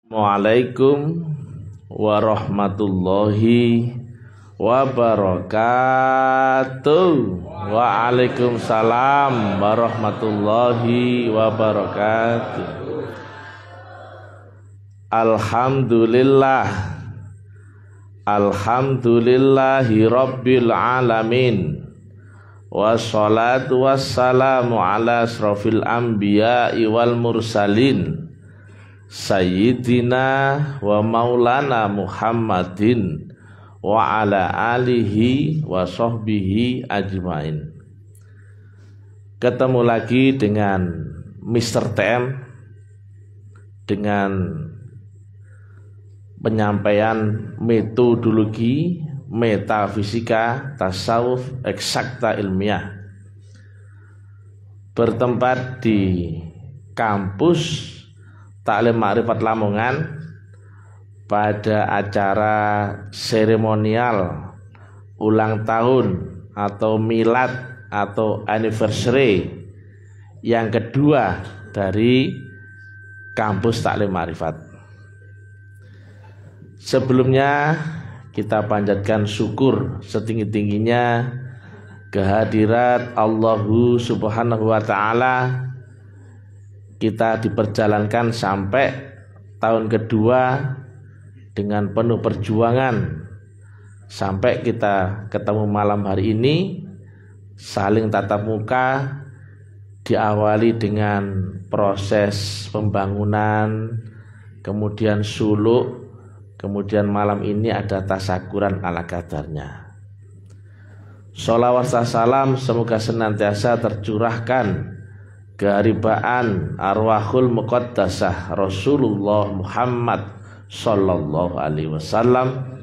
Assalamualaikum warahmatullahi wabarakatuh. Waalaikumsalam warahmatullahi wabarakatuh. Alhamdulillah, alhamdulillahi rabbil alamin. Wassalatu wassalamu ala asrofil anbiya'i wal mursalin Sayyidina wa maulana Muhammadin wa ala alihi wa sahbihi ajmain. Ketemu lagi dengan Mr. TM dengan penyampaian metodologi metafisika tasawuf eksakta ilmiah, bertempat di kampus Taklim Ma'rifat Lamongan pada acara seremonial ulang tahun atau milad atau anniversary yang kedua dari kampus Taklim Ma'rifat. Sebelumnya kita panjatkan syukur setinggi-tingginya kehadirat Allahu Subhanahu wa ta'ala. Kita diperjalankan sampai tahun kedua dengan penuh perjuangan, sampai kita ketemu malam hari ini saling tatap muka, diawali dengan proses pembangunan, kemudian suluk, kemudian malam ini ada tasyakuran ala kadarnya. Sholawat salam semoga senantiasa tercurahkan keharibaan arwahul muqaddasah Rasulullah Muhammad sallallahu alaihi wasallam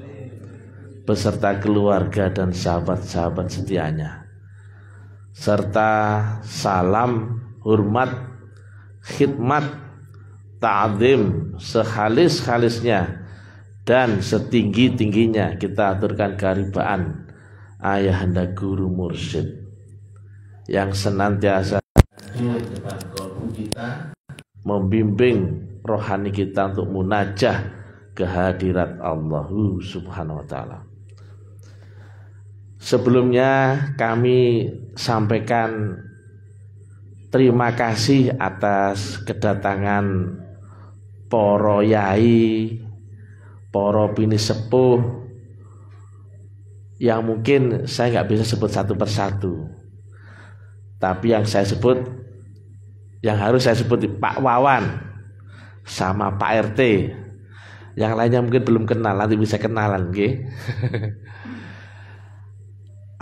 beserta keluarga dan sahabat-sahabat setianya, serta salam hormat khidmat ta'zim sehalis-halisnya dan setinggi-tingginya kita aturkan keharibaan ayahanda guru mursyid yang senantiasa di depan kalbu kita, membimbing rohani kita untuk munajah kehadirat Allah Subhanahu wa ta'ala. Sebelumnya kami sampaikan terima kasih atas kedatangan para yai, para bini sepuh yang mungkin saya nggak bisa sebut satu persatu, tapi yang saya sebut, yang harus saya sebut Pak Wawan sama Pak RT. Yang lainnya mungkin belum kenal, nanti bisa kenalan, okay?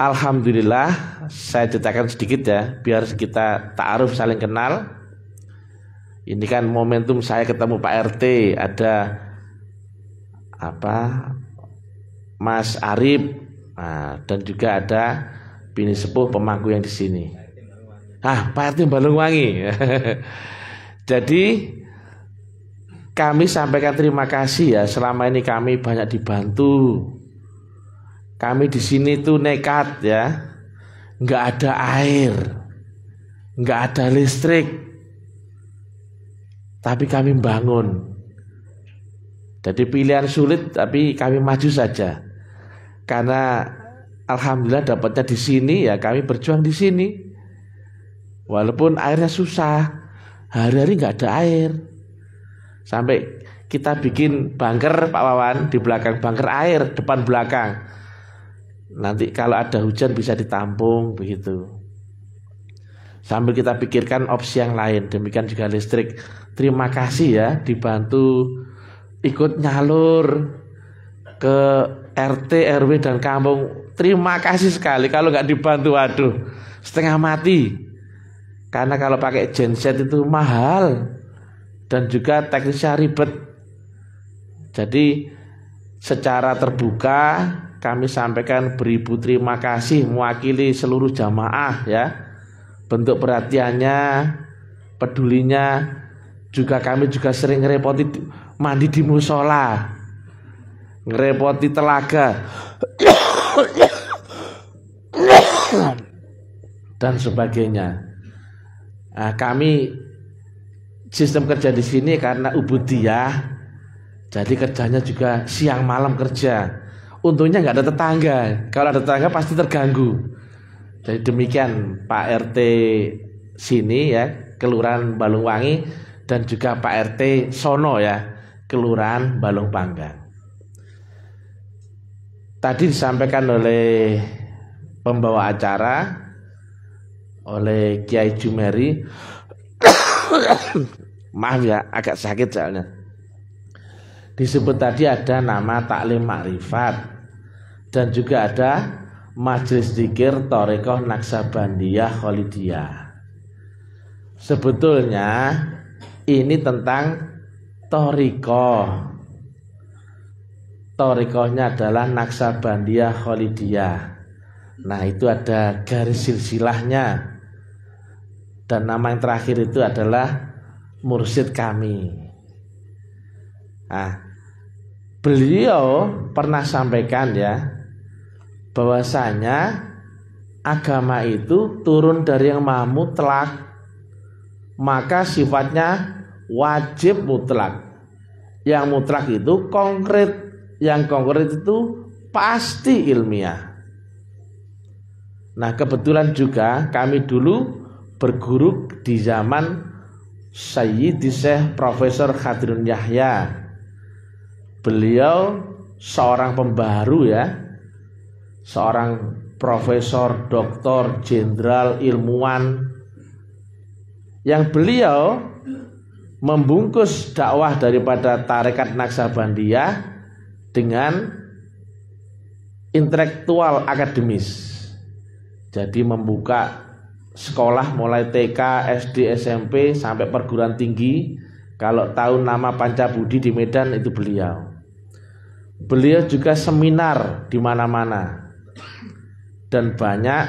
Alhamdulillah, saya ceritakan sedikit ya, biar kita ta'aruf saling kenal. Ini kan momentum saya ketemu Pak RT, ada Mas Arif, dan juga ada bini sepuh pemangku yang di sini. Pak RT Balungwangi. Jadi kami sampaikan terima kasih ya, selama ini kami banyak dibantu. Kami di sini tuh nekat ya, nggak ada air, nggak ada listrik, tapi kami bangun. Jadi pilihan sulit, tapi kami maju saja. Karena alhamdulillah dapatnya di sini ya, kami berjuang di sini. Walaupun airnya susah, hari-hari nggak ada air. Sampai kita bikin bunker Pak Wawan, di belakang bunker air, depan belakang. Nanti kalau ada hujan bisa ditampung begitu. Sambil kita pikirkan opsi yang lain, demikian juga listrik. Terima kasih ya, dibantu ikut nyalur ke RT, RW dan kampung. Terima kasih sekali. Kalau nggak dibantu, waduh, setengah mati. Karena kalau pakai genset itu mahal dan juga teknisnya ribet. Jadi secara terbuka kami sampaikan beribu terima kasih mewakili seluruh jamaah ya. Bentuk perhatiannya, pedulinya. Juga kami juga sering ngerepoti mandi di musola, ngerepoti telaga dan sebagainya. Kami sistem kerja di sini karena ubudiyah, Jadi kerjanya juga siang malam kerja. Untungnya nggak ada tetangga. Kalau ada tetangga pasti terganggu. Jadi demikian Pak RT sini ya, Kelurahan Balungwangi, dan juga Pak RT sono ya, Kelurahan Balung Panggang. Tadi disampaikan oleh pembawa acara, oleh Kiai Jumeri. Maaf ya, agak sakit soalnya. Disebut tadi ada nama Taklim Makrifat, dan juga ada Majelis Dzikir Thariqah Naksabandiyah Khalidiyah. Sebetulnya ini tentang thariqah. Thariqahnya adalah Naksabandiyah Khalidiyah. Nah, itu ada garis silsilahnya. Dan nama yang terakhir itu adalah mursyid kami. Nah, beliau pernah sampaikan ya, bahwasanya agama itu turun dari yang maha mutlak, maka sifatnya wajib mutlak. Yang mutlak itu konkret, yang konkret itu pasti ilmiah. Nah, kebetulan juga kami dulu berguru di zaman Sayyidi Syekh Profesor Khadirun Yahya. Beliau seorang pembaharu ya, seorang profesor, doktor, jenderal, ilmuwan, yang beliau membungkus dakwah daripada tarekat Naksabandiyah dengan intelektual akademis. Jadi membuka sekolah mulai TK, SD, SMP sampai perguruan tinggi. Kalau tahu nama Pancabudi di Medan itu beliau. Beliau juga seminar di mana-mana. Dan banyak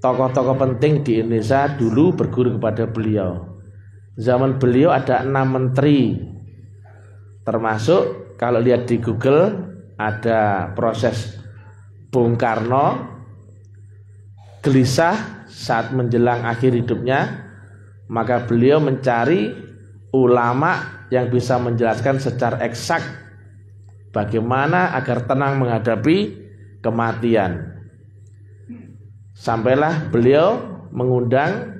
tokoh-tokoh penting di Indonesia dulu berguru kepada beliau. Zaman beliau ada 6 menteri. Termasuk kalau lihat di Google ada proses Bung Karno gelisah saat menjelang akhir hidupnya, maka beliau mencari ulama yang bisa menjelaskan secara eksak bagaimana agar tenang menghadapi kematian. Sampailah beliau mengundang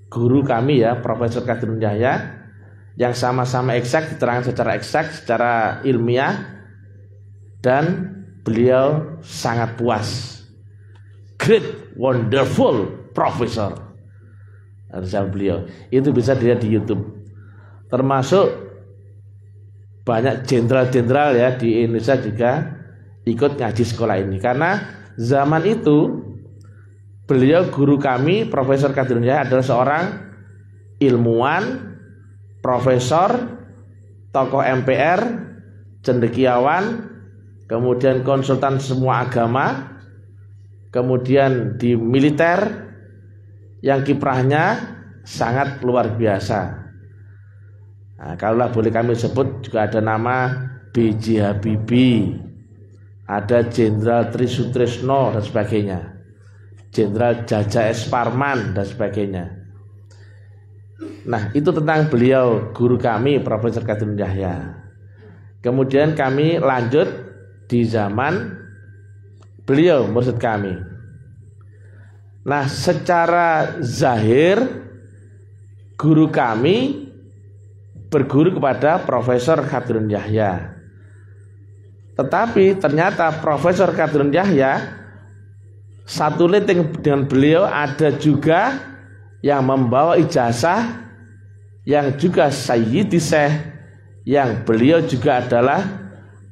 guru kami ya, Profesor Khadirun Yahya, yang sama-sama eksak, diterangkan secara eksak, secara ilmiah, dan beliau sangat puas. Great, wonderful professor. Beliau itu bisa dilihat di YouTube. Termasuk banyak jenderal-jenderal ya di Indonesia juga ikut ngaji sekolah ini. Karena zaman itu beliau guru kami Profesor Khadirun Yahya adalah seorang ilmuwan, profesor, tokoh MPR, cendekiawan, kemudian konsultan semua agama, kemudian di militer yang kiprahnya sangat luar biasa. Nah, kalaulah boleh kami sebut juga ada nama B.J. Habibie, ada Jenderal Tri Sutrisno dan sebagainya, Jenderal Jaja S. Parman dan sebagainya. Nah, itu tentang beliau guru kami Profesor Khadirun Yahya. Kemudian kami lanjut di zaman beliau mursyid kami. Nah, secara zahir guru kami berguru kepada Profesor Khadirun Yahya. Tetapi ternyata Profesor Khadirun Yahya satu liting dengan beliau ada juga yang membawa ijazah yang juga Sayyidi Syekh, yang beliau juga adalah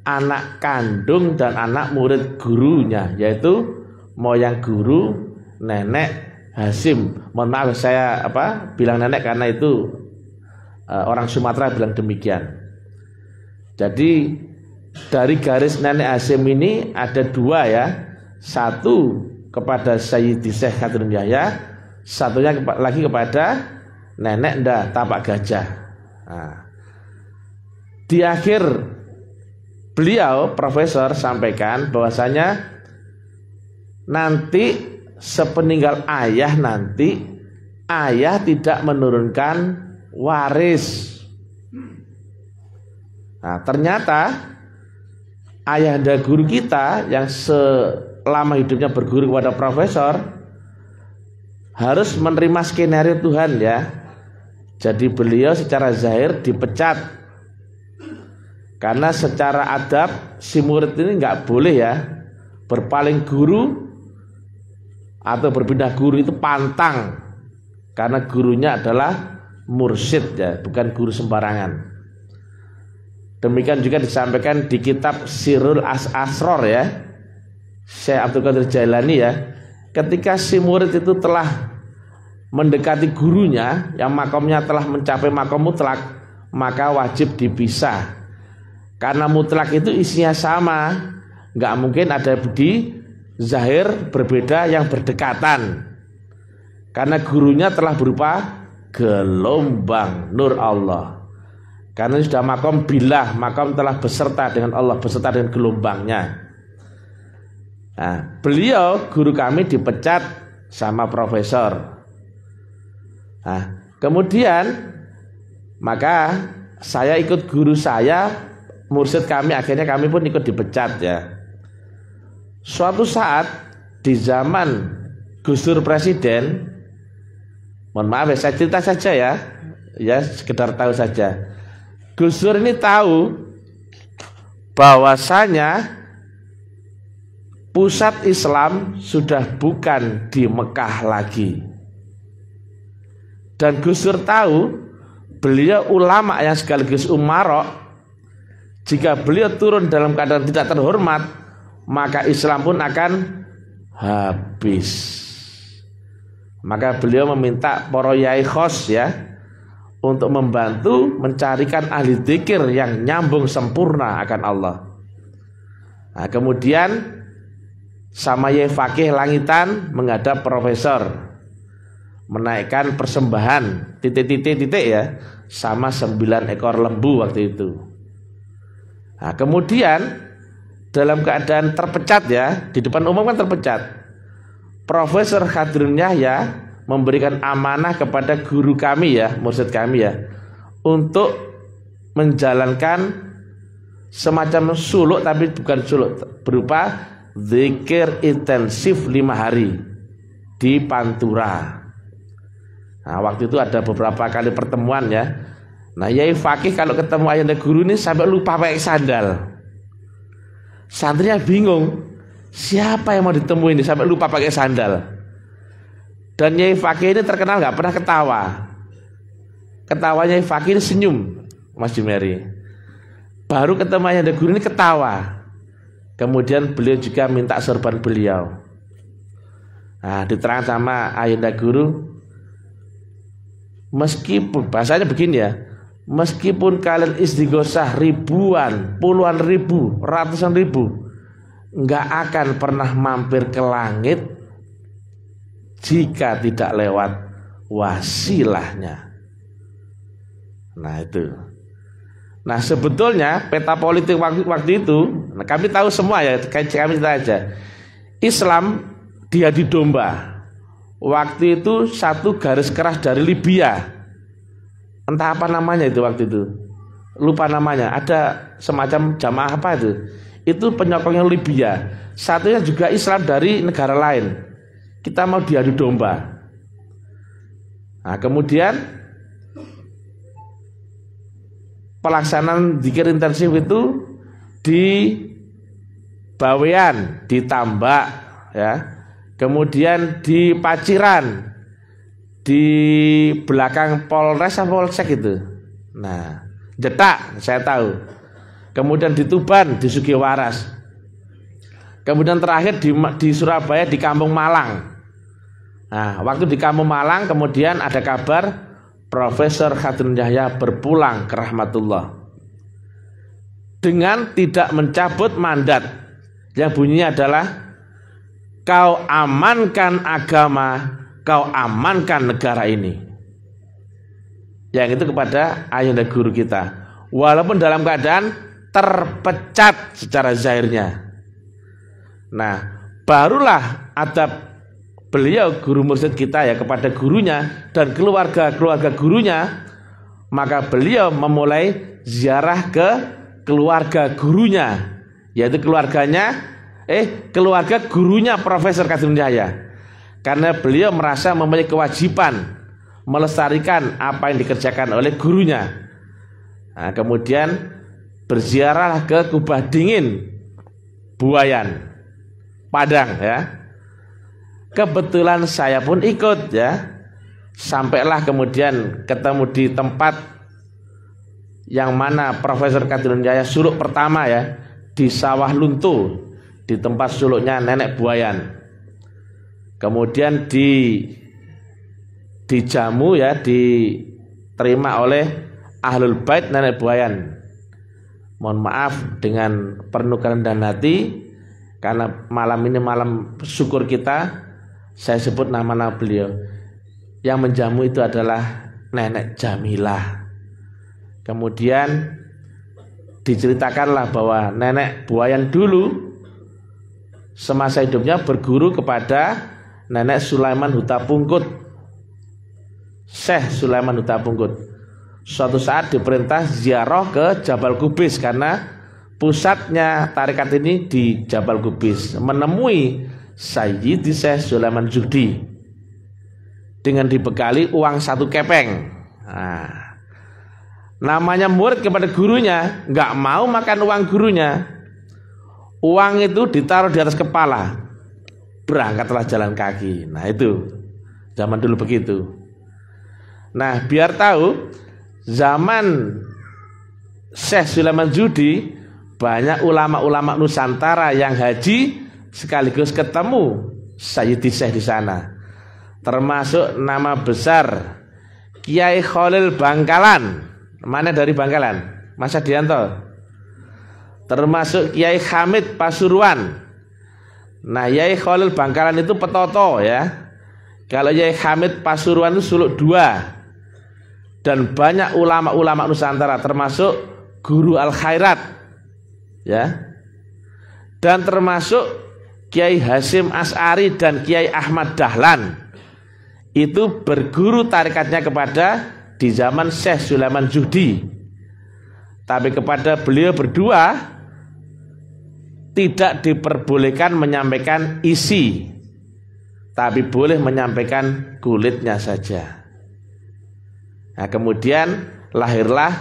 anak kandung dan anak murid gurunya, yaitu moyang guru Nenek Hasim. Mohon maaf saya bilang nenek karena itu orang Sumatera bilang demikian. Jadi dari garis Nenek Hasim ini ada 2 ya. Satu kepada Sayyidi Syekh Khadirun Yahya, satunya lagi kepada Nenek Ndah Tapak Gajah. Nah, di akhir beliau Profesor sampaikan bahwasanya nanti sepeninggal ayah nanti ayah tidak menurunkan waris. Nah, ternyata ayahanda guru kita yang selama hidupnya berguru kepada profesor harus menerima skenario Tuhan ya. Jadi beliau secara zahir dipecat karena secara adab si murid ini nggak boleh ya berpaling guru atau berpindah guru, itu pantang, karena gurunya adalah mursyid ya, bukan guru sembarangan. Demikian juga disampaikan di kitab Sirrul Asror ya, Syekh Abdul Qadir Jailani ya, ketika si murid itu telah mendekati gurunya yang makomnya telah mencapai makom mutlak, maka wajib dipisah, karena mutlak itu isinya sama, nggak mungkin ada di zahir berbeda yang berdekatan, karena gurunya telah berupa gelombang nur Allah, karena sudah makom billah, makom telah beserta dengan Allah, beserta dengan gelombangnya. Nah, beliau guru kami dipecat sama profesor. Nah, kemudian maka saya ikut guru saya, mursyid kami, akhirnya kami pun ikut dipecat ya. Suatu saat di zaman Gus Dur presiden, mohon maaf ya, saya cerita saja ya sekedar tahu saja. Gus Dur ini tahu bahwasanya pusat Islam sudah bukan di Mekah lagi. Dan Gus Dur tahu beliau ulama yang sekaligus umarok, jika beliau turun dalam keadaan tidak terhormat, maka Islam pun akan habis. Maka beliau meminta para yai khos ya untuk membantu mencarikan ahli dzikir yang nyambung sempurna akan Allah. Nah, kemudian sama Yai Fakih Langitan menghadap profesor, menaikkan persembahan titik ya sama 9 ekor lembu waktu itu. Nah, kemudian dalam keadaan terpecat ya, di depan umum kan terpecat, Profesor Khadirun Yahya memberikan amanah kepada guru kami ya, mursyid kami ya, untuk menjalankan semacam suluk, tapi bukan suluk, berupa zikir intensif 5 hari di Pantura. Nah, waktu itu ada beberapa kali pertemuan ya. Nah, Yai Fakih kalau ketemu ayahanda guru ini sampai lupa pakai sandal. Santrinya bingung, siapa yang mau ditemui ini sampai lupa pakai sandal. Dan Yai Fakih ini terkenal nggak pernah ketawa. Ketawanya Yai Fakih ini senyum, Mas Jumeri. Baru ketemu ayahanda guru ini ketawa. Kemudian beliau juga minta sorban beliau. Nah, diterangkan sama ayahanda guru, meskipun bahasanya begini ya, meskipun kalian istighosah ribuan, puluhan ribu, ratusan ribu, nggak akan pernah mampir ke langit jika tidak lewat wasilahnya. Nah itu. Nah sebetulnya peta politik waktu itu, nah, kami tahu semua ya, kami cerita aja. Islam diadu domba. Waktu itu satu garis keras dari Libya. Entah apa namanya itu waktu itu, lupa namanya. Ada semacam jamaah apa itu? Itu penyokongnya Libya. Satunya juga Islam dari negara lain. Kita mau diadu domba. Nah, kemudian pelaksanaan zikir intensif itu di Bawean, di Tambak, ya. Kemudian di Paciran, di belakang Polres atau Polsek itu. Nah, Jetak saya tahu. Kemudian di Tuban, di Sugiwaras. Kemudian terakhir di Surabaya, di Kampung Malang. Nah, waktu di Kampung Malang kemudian ada kabar Profesor Khadirun Yahya berpulang ke rahmatullah dengan tidak mencabut mandat yang bunyinya adalah kau amankan agama, kau amankan negara ini. Yang itu kepada ayahanda guru kita, walaupun dalam keadaan terpecat secara zahirnya. Nah, barulah adab beliau guru mursyid kita ya kepada gurunya dan keluarga gurunya, maka beliau memulai ziarah ke keluarga gurunya, yaitu keluarga gurunya Profesor Kadirun Yahya. Karena beliau merasa mempunyai kewajiban melestarikan apa yang dikerjakan oleh gurunya. Nah, kemudian berziarah ke Kubah Dingin, Buayan, Padang ya. Kebetulan saya pun ikut ya. Sampailah kemudian ketemu di tempat yang mana Profesor Kadirun Yahya suluk pertama ya, di Sawah Lunto, di tempat suluknya Nenek Buayan. Kemudian dijamu ya, diterima oleh Ahlul Bait Nenek Buayan. Mohon maaf dengan penukaran dan hati, karena malam ini malam syukur kita, saya sebut nama-nama beliau. Yang menjamu itu adalah Nenek Jamilah. Kemudian diceritakanlah bahwa Nenek Buayan dulu semasa hidupnya berguru kepada Nenek Sulaiman Hutapungkut, Syekh Sulaiman Hutapungkut. Suatu saat diperintah ziarah ke Jabal Kubis, karena pusatnya tarekat ini di Jabal Kubis, menemui Sayyidi Syekh Sulaiman Zuhdi dengan dibekali uang 1 kepeng. Nah, namanya murid kepada gurunya, nggak mau makan uang gurunya. Uang itu ditaruh di atas kepala, berangkatlah jalan kaki. Nah itu zaman dulu begitu. Nah biar tahu, zaman Syekh Sulaiman Zuhdi banyak ulama-ulama Nusantara yang haji sekaligus ketemu Sayyidi Syekh di sana. Termasuk nama besar Kiai Khalil Bangkalan. Mana dari Bangkalan? Mas Adianto. Termasuk Kiai Hamid Pasuruan. Nah, Kiai Khalil Bangkalan itu petoto ya. Kalau Kiai Hamid Pasuruan itu suluk 2. Dan banyak ulama-ulama Nusantara, termasuk Guru Al Khairat ya. Dan termasuk Kiai Hasyim As'ari dan Kiai Ahmad Dahlan. Itu berguru tarikatnya kepada di zaman Syekh Sulaiman Zuhdi. Tapi kepada beliau berdua tidak diperbolehkan menyampaikan isi, tapi boleh menyampaikan kulitnya saja. Nah, kemudian lahirlah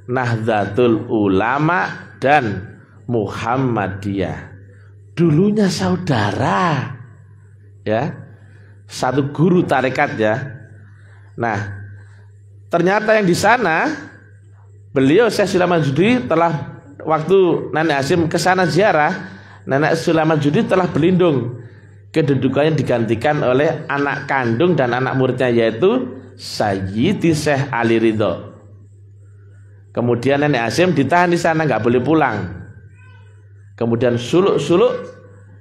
Nahdlatul Ulama dan Muhammadiyah. Dulunya saudara ya, satu guru tarekat ya. Nah, ternyata yang di sana beliau Syekh Sulaiman Zuhdi telah, waktu Nenek Hasyim ke sana ziarah, Nenek Sulaiman Zuhdi telah berlindung. Kedudukannya digantikan oleh anak kandung dan anak muridnya, yaitu Sayyidi Syekh Ali Ridho. Kemudian Nenek Hasyim ditahan di sana, nggak boleh pulang. Kemudian suluk-suluk,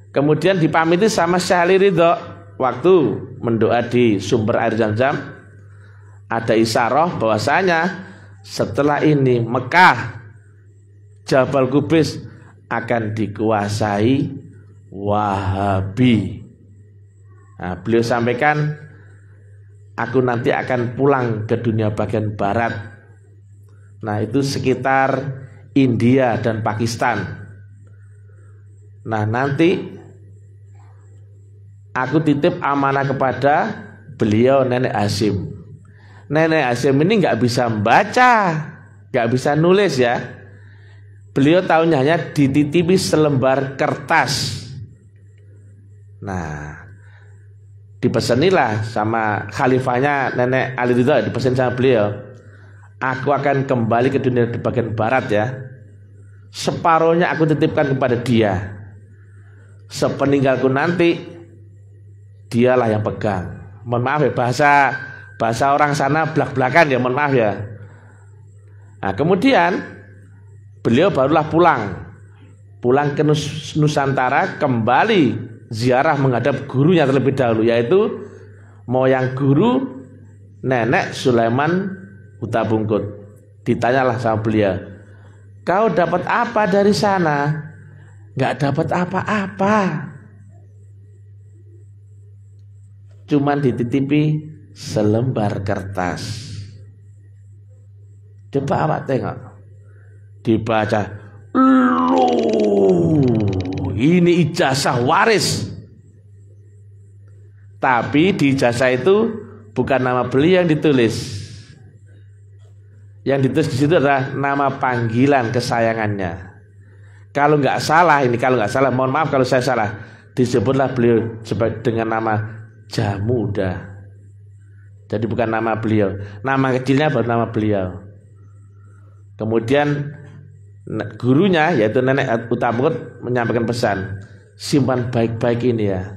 kemudian dipamiti sama Syekh Ali Ridho waktu mendoa di sumber air Zam-Zam. Ada isyarah bahwasanya setelah ini Mekah, Jabal Kubis akan dikuasai Wahabi. Nah, beliau sampaikan, aku nanti akan pulang ke dunia bagian barat. Nah, itu sekitar India dan Pakistan. Nah, nanti aku titip amanah kepada beliau Nenek Hasyim. Nenek Hasyim ini nggak bisa membaca, nggak bisa nulis ya. Beliau tahunya hanya dititipi selembar kertas. Nah, dipesenilah sama khalifahnya Nenek Ali Ridho, dipesan sama beliau, aku akan kembali ke dunia di bagian barat ya. Separuhnya aku titipkan kepada dia. Sepeninggalku nanti dialah yang pegang. Mohon maaf ya, bahasa orang sana belak-belakan ya, mohon maaf ya. Nah, kemudian beliau barulah pulang ke Nusantara, kembali ziarah menghadap gurunya terlebih dahulu, yaitu moyang guru Nenek Sulaiman Hutapungkut. Ditanyalah sama beliau, kau dapat apa dari sana? Nggak dapat apa-apa, cuman dititipi selembar kertas. Coba awak tengok, dibaca, Loh, ini ijazah waris. Tapi di ijazah itu bukan nama beliau yang ditulis. Yang ditulis di situ adalah nama panggilan kesayangannya. Kalau nggak salah, mohon maaf kalau saya salah, disebutlah beliau dengan nama Jamuda. Jadi bukan nama beliau, nama kecilnya baru nama beliau. Kemudian gurunya yaitu Nenek Utamukut menyampaikan pesan, simpan baik-baik ini ya.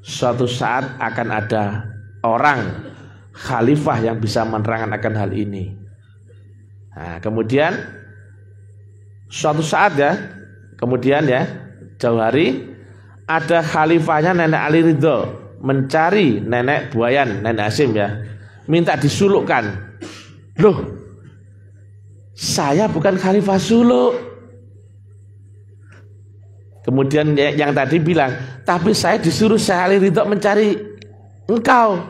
Suatu saat akan ada orang khalifah yang bisa menerangkan akan hal ini. Nah, kemudian suatu saat ya, kemudian ya jauh hari ada khalifahnya Nenek Ali Ridho mencari Nenek Buayan, Nenek Hasim ya, minta disulukkan. Loh, saya bukan khalifah suluk. Kemudian yang tadi bilang, tapi saya disuruh Syekh Ali Ridho mencari engkau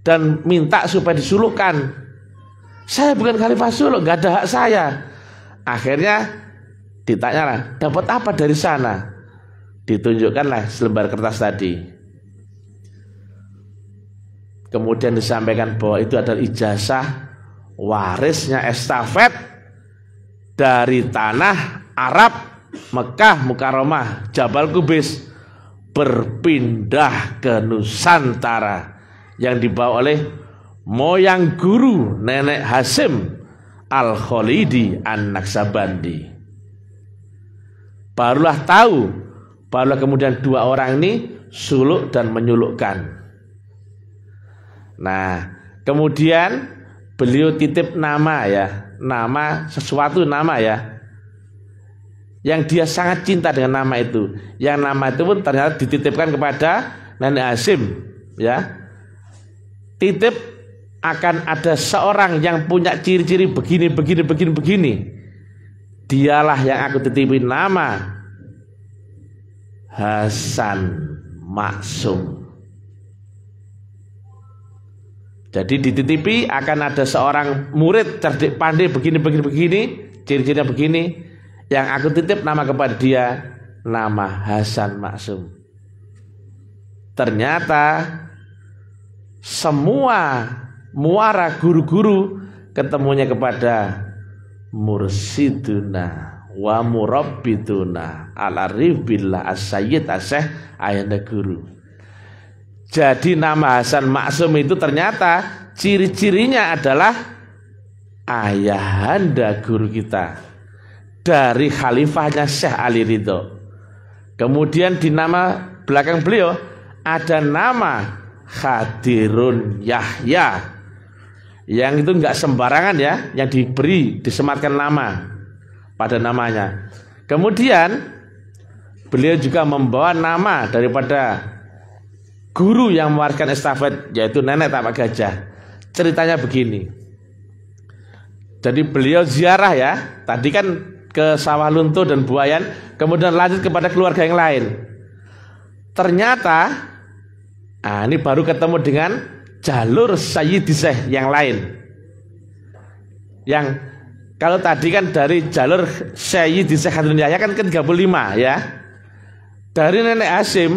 dan minta supaya disulukkan. Saya bukan khalifah suluk, nggak ada hak saya. Akhirnya ditanyalah, dapat apa dari sana? Ditunjukkanlah selembar kertas tadi. Kemudian disampaikan bahwa itu adalah ijazah warisnya estafet dari tanah Arab, Mekah Mukarramah, Jabal Kubis, berpindah ke Nusantara yang dibawa oleh moyang guru Nenek Hasim Al-Khalidi An-Naksabandi. Barulah kemudian dua orang ini suluk dan menyulukkan. Nah, kemudian beliau titip nama ya, nama ya, yang dia sangat cinta dengan nama itu. Yang nama itu pun ternyata dititipkan kepada Nenek Hasim ya. Titip akan ada seorang yang punya ciri-ciri begini. Dialah yang aku titipin nama Hasan Maksum. Jadi dititipi akan ada seorang murid cerdik pandai begini, ciri-cirinya begini, yang aku titip nama kepada dia nama Hasan Maksum. Ternyata semua muara guru-guru ketemunya kepada mursiduna wa murabbituna al-arif billah as-sayyid as-syekh ayanda guru. Jadi nama Hasan Maksum itu ternyata ciri-cirinya adalah ayahanda guru kita dari khalifahnya Syekh Ali Ridho. Kemudian di nama belakang beliau ada nama Khadirun Yahya, yang itu enggak sembarangan ya, yang disematkan nama pada namanya. Kemudian beliau juga membawa nama daripada guru yang mewariskan estafet, yaitu Nenek Tapak Gajah. Ceritanya begini. Jadi beliau ziarah ya, tadi kan ke Sawah Lunto dan Buayan, kemudian lanjut kepada keluarga yang lain. Ternyata ini baru ketemu dengan jalur Sayyidiseh yang lain. Yang kalau tadi kan dari jalur Sayyidiseh Khadirun Yahya kan ke 35 ya. Dari Nenek Hasim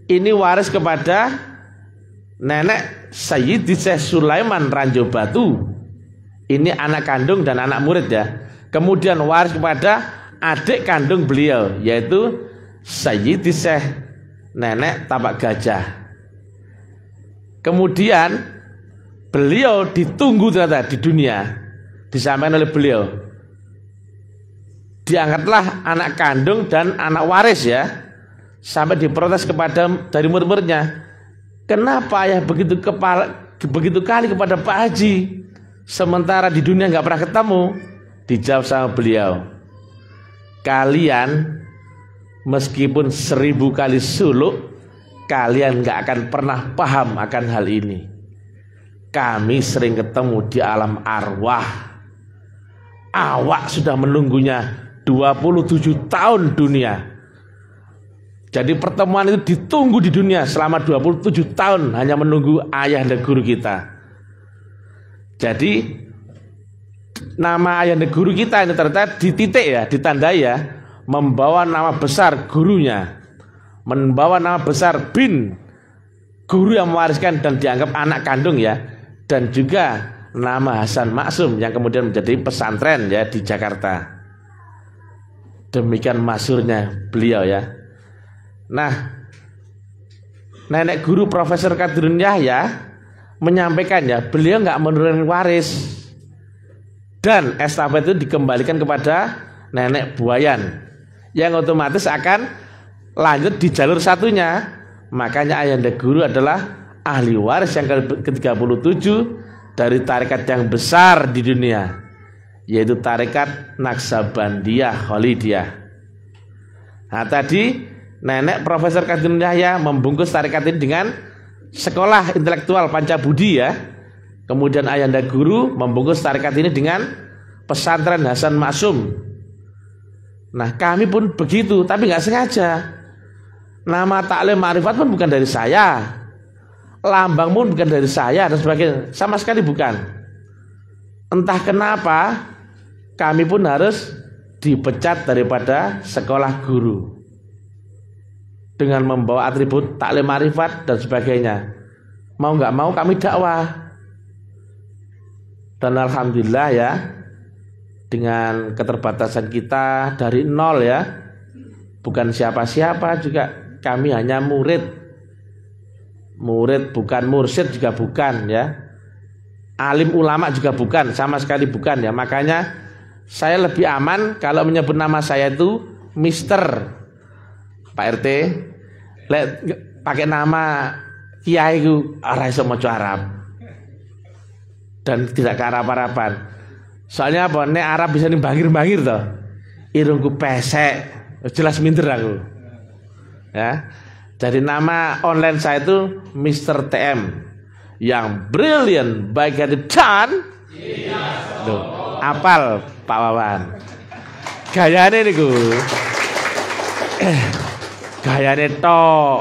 ini waris kepada Nenek Sayyidiseh Sulaiman Ranjo Batu. Ini anak kandung dan anak murid ya. Kemudian waris kepada adik kandung beliau, yaitu Sayyidiseh Nenek Tapak Gajah. Kemudian beliau ditunggu ternyata di dunia, disampaikan oleh beliau. Diangkatlah anak kandung dan anak waris ya. Sampai diprotes dari murid-muridnya, kenapa ayah begitu kali kepada Pak Haji, sementara di dunia nggak pernah ketemu? Dijawab sama beliau, kalian meskipun 1000 kali suluk, kalian nggak akan pernah paham akan hal ini. Kami sering ketemu di alam arwah. Awak sudah menunggunya 27 tahun dunia. Jadi pertemuan itu ditunggu di dunia selama 27 tahun hanya menunggu ayah dan guru kita. Jadi nama ayahanda guru kita ini ternyata dititik ya, ditandai ya, membawa nama besar gurunya, membawa nama besar bin guru yang mewariskan dan dianggap anak kandung ya, dan juga nama Hasan Maksum yang kemudian menjadi pesantren ya di Jakarta. Demikian masyhurnya beliau ya. Nah, nenek guru Profesor Kadirun Yahya menyampaikan ya, beliau nggak menurunkan waris dan estafet itu dikembalikan kepada nenek Buayan yang otomatis akan lanjut di jalur satunya. Makanya ayahanda guru adalah ahli waris yang ke-37 dari tarekat yang besar di dunia, yaitu tarekat Naksabandiyah Khalidiyah. Nah, tadi nenek Profesor Kadirun Yahya membungkus tarekat ini dengan sekolah intelektual Pancabudi ya. Kemudian ayahanda guru membungkus tarekat ini dengan pesantren Hasan Maksum. Nah, kami pun begitu, tapi nggak sengaja. Nama Taklim Ma'rifat pun bukan dari saya, lambang pun bukan dari saya dan sebagainya, sama sekali bukan. Entah kenapa kami pun harus dipecat daripada sekolah guru dengan membawa atribut Taklim Ma'rifat dan sebagainya. Mau nggak mau kami dakwah. Dan alhamdulillah ya, dengan keterbatasan kita dari nol ya, bukan siapa-siapa juga, kami hanya murid bukan mursyid juga bukan ya, alim ulama juga bukan, sama sekali bukan ya. Makanya saya lebih aman kalau menyebut nama saya itu Mister Pak RT, pakai nama kiai itu ora iso maca Arab dan tidak ke Arab-Araban. Soalnya apa? Nek Arab bisa nih bangir-bangir toh. Irungku pesek, jelas minder aku. Ya. Jadi nama online saya itu Mr. TM yang brilliant baik at the done. Tuh, apal Pak Wawan. Gayane niku. Gayane tok.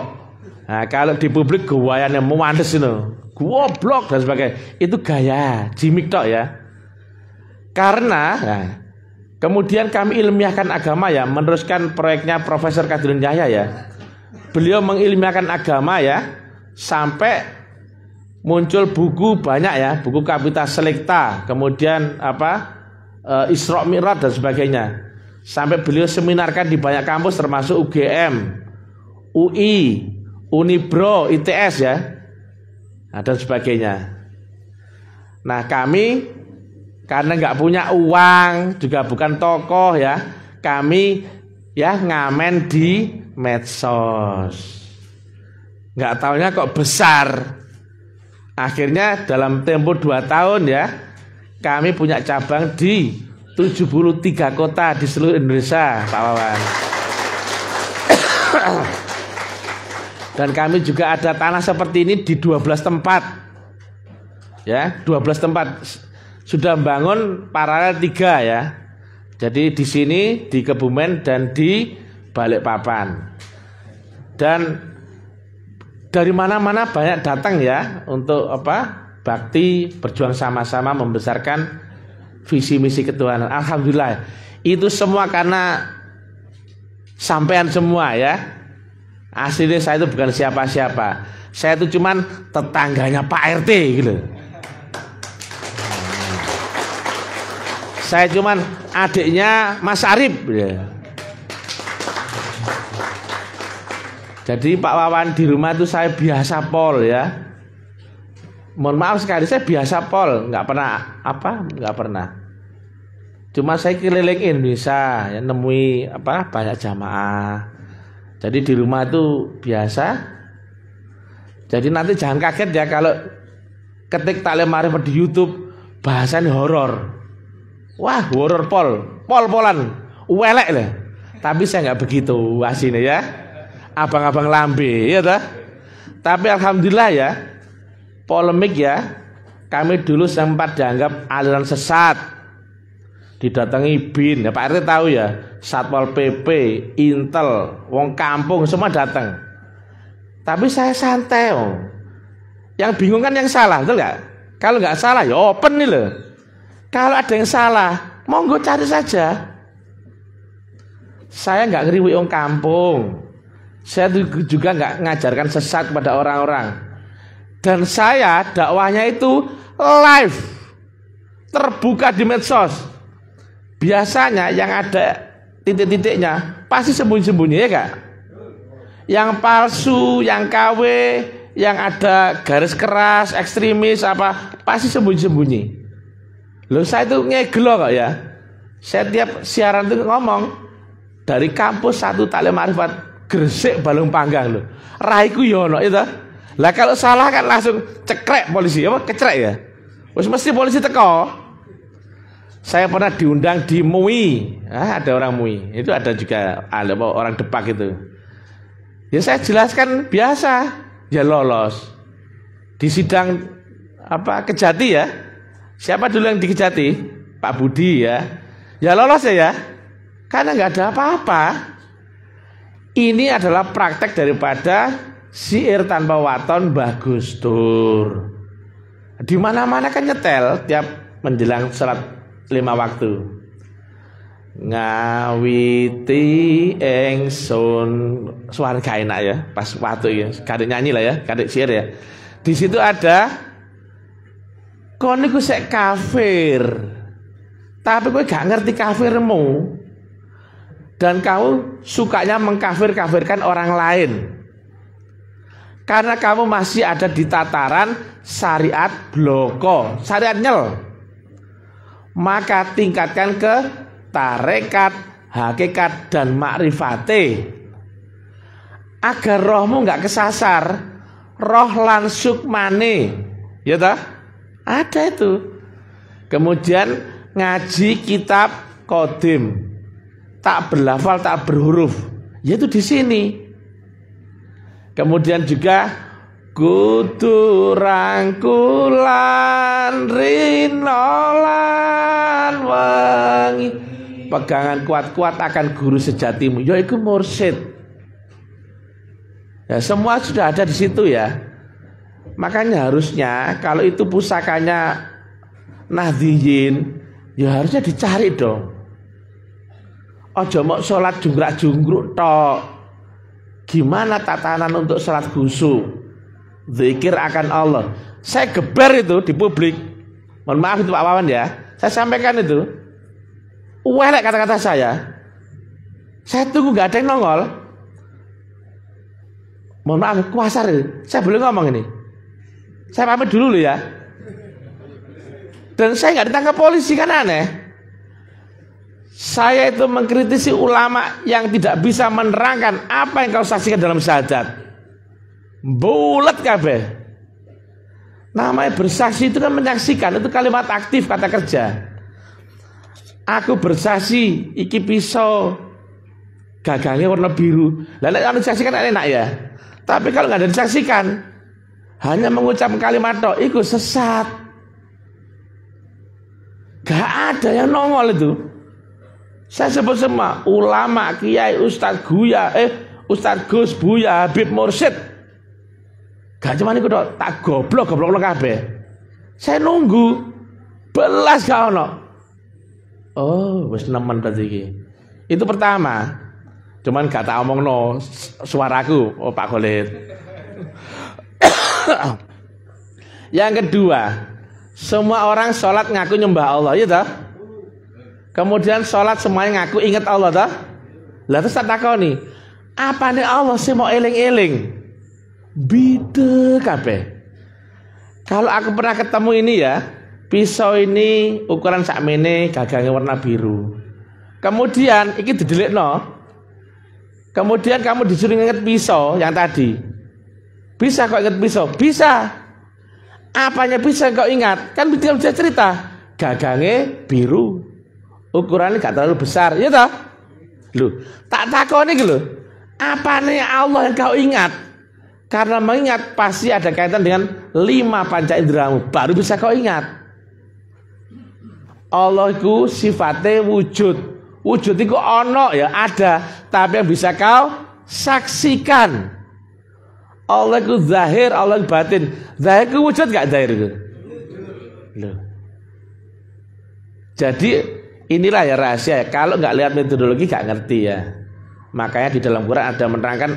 Nah, kalau di publik gayane muandes itu, goblok dan sebagainya. Itu gaya jimik tok ya. Karena nah, kemudian kami ilmiahkan agama ya, meneruskan proyeknya Profesor Kadirun Yahya ya. Beliau mengilmiahkan agama ya, sampai muncul buku banyak ya, buku Kapita Selekta, kemudian Isra Mi'raj dan sebagainya. Sampai beliau seminarkan di banyak kampus termasuk UGM, UI, Unibro, ITS ya, nah, dan sebagainya. Nah, kami karena nggak punya uang, juga bukan tokoh ya, kami ya ngamen di medsos. Nggak taunya kok besar. Akhirnya dalam tempo 2 tahun ya, kami punya cabang di 73 kota di seluruh Indonesia, Pak Wawan. Dan kami juga ada tanah seperti ini di 12 tempat. Ya, 12 tempat. Sudah bangun paralel 3 ya. Jadi di sini, di Kebumen dan di Balikpapan. Dan dari mana-mana banyak datang ya untuk bakti, berjuang sama-sama membesarkan visi misi ketuhanan. Alhamdulillah. Itu semua karena sampean semua ya. Aslinya saya itu bukan siapa-siapa. Saya itu cuman tetangganya Pak RT gitu. Saya cuman adiknya Mas Arif ya. Jadi Pak Wawan di rumah itu saya biasa pol ya. Mohon maaf sekali, saya biasa pol, nggak pernah. Cuma saya keliling Indonesia ya, nemui banyak jamaah. Jadi di rumah itu biasa. Jadi nanti jangan kaget ya kalau ketik Taklim Ma'rifat di YouTube bahasanya horor. Wah, horor pol-polan, welek lah. Tapi saya nggak begitu aslinya ya. Abang-abang lambe ya toh. Tapi alhamdulillah ya, polemik ya. Kami dulu sempat dianggap aliran sesat. Didatangi BIN, ya Pak RT tahu ya, Satpol PP, Intel, wong kampung semua datang. Tapi saya santai. Yang bingung kan yang salah, betul nggak? Kalau nggak salah ya open nih loh. Kalau ada yang salah, monggo cari saja. Saya nggak ngeriwi orang kampung. Saya juga nggak ngajarkan sesat kepada orang-orang. Dan saya dakwahnya itu live, terbuka di medsos. Biasanya yang ada titik-titiknya pasti sembunyi-sembunyi, ya Kak? Yang palsu, yang KW, yang ada garis keras, ekstremis apa, pasti sembunyi-sembunyi. Loh, saya itu ngegelo kok ya. Saya tiap siaran itu ngomong dari kampus 1 Taklim Ma'rifat Gresik Balung Panggang loh. Raiku yono itu. Lah kalau salah kan langsung cekrek polisi, apa kecrek ya. Wis mesti polisi teko. Saya pernah diundang di MUI. Ada orang MUI. Itu ada juga orang Depak itu. Ya saya jelaskan biasa, ya lolos. Di sidang Kejati ya. Siapa dulu yang di Kejati? Pak Budi ya. Ya lolos ya. Karena nggak ada apa-apa. Ini adalah praktek daripada syair tanpa waton bagus tur. Di mana-mana kan nyetel tiap menjelang salat 5 waktu. Ngawiti engsun, suara gak enak ya, pas waktu ya, kadek nyanyi lah ya, kadek syair ya. Di situ ada kon niku sek kafir. Tapi kowe gak ngerti kafirmu. Dan kamu sukanya mengkafir-kafirkan orang lain. Karena kamu masih ada di tataran syariat bloko, syariat nyel. Maka tingkatkan ke tarekat, hakikat dan makrifate. Agar rohmu nggak kesasar, roh lan sukmane. Ya toh? Ada itu. Kemudian ngaji kitab Qadim. Tak berlafal, tak berhuruf, yaitu di sini. Kemudian juga kudu rangkulan rinolan wangi, pegangan kuat-kuat akan guru sejatimu, yaitu mursyid. Ya, semua sudah ada di situ ya. Makanya harusnya kalau itu pusakanya Nahdliyin, ya harusnya dicari dong. Ojo mau sholat jungkrak-jungkruk tok. Gimana tatanan untuk sholat khusyuk, zikir akan Allah? Saya geber itu di publik. Mohon maaf itu Pak Wawan ya. Saya sampaikan itu. Welek kata-kata saya. Saya tunggu nggak ada yang nongol. Mohon maaf, kuasar itu. Saya boleh ngomong ini. Saya pamit dulu ya. Dan saya nggak ditangkap polisi, kan aneh. Saya itu mengkritisi ulama yang tidak bisa menerangkan apa yang kau saksikan dalam syahadat. Bulat kabeh. Namanya bersaksi itu kan menyaksikan, itu kalimat aktif, kata kerja. Aku bersaksi iki pisau gagangnya warna biru. Lalu yang disaksikan enak ya. Tapi kalau nggak ada disaksikan, hanya mengucap kalimat tok, itu sesat. Gak ada yang nongol itu. Saya sebut semua ulama, kiai, ustadz Buya, ustadz Gus, Buya, Habib Mursyid. Gak cuma itu dok, tak goblok kabeh. Saya nunggu, belas gak ono. Oh, wis nemen berarti. Itu pertama. Cuman gak tak omong no suaraku, oh Pak Khalid. Yang kedua, semua orang sholat ngaku nyembah Allah, ya toh? Kemudian sholat semuanya ngaku ingat Allah toh? Lah terus tak takoni, apa nih Allah sih mau eling-eling? Bide kabeh. Kalau aku pernah ketemu ini ya, pisau ini ukuran sakmene, gagangnya warna biru. Kemudian iki didelikno. Kemudian kamu disuruh ingat pisau yang tadi. Bisa kok ingat pisau? Bisa. Apanya bisa kau ingat? Kan bisa cerita. Gagangnya biru. Ukurannya gak terlalu besar, ya toh? Loh, tak takoni gitu loh. Apa nih Allah yang kau ingat? Karena mengingat pasti ada kaitan dengan 5 panca inderamu, baru bisa kau ingat. Allah itu sifatnya wujud. Wujud itu ono ya, ada, tapi yang bisa kau saksikan. Allah itu zahir, Allah itu batin. Zahir itu wujud gak zahir itu? Loh. Jadi inilah ya rahasia ya. Kalau nggak lihat metodologi nggak ngerti ya. Makanya di dalam Quran ada menerangkan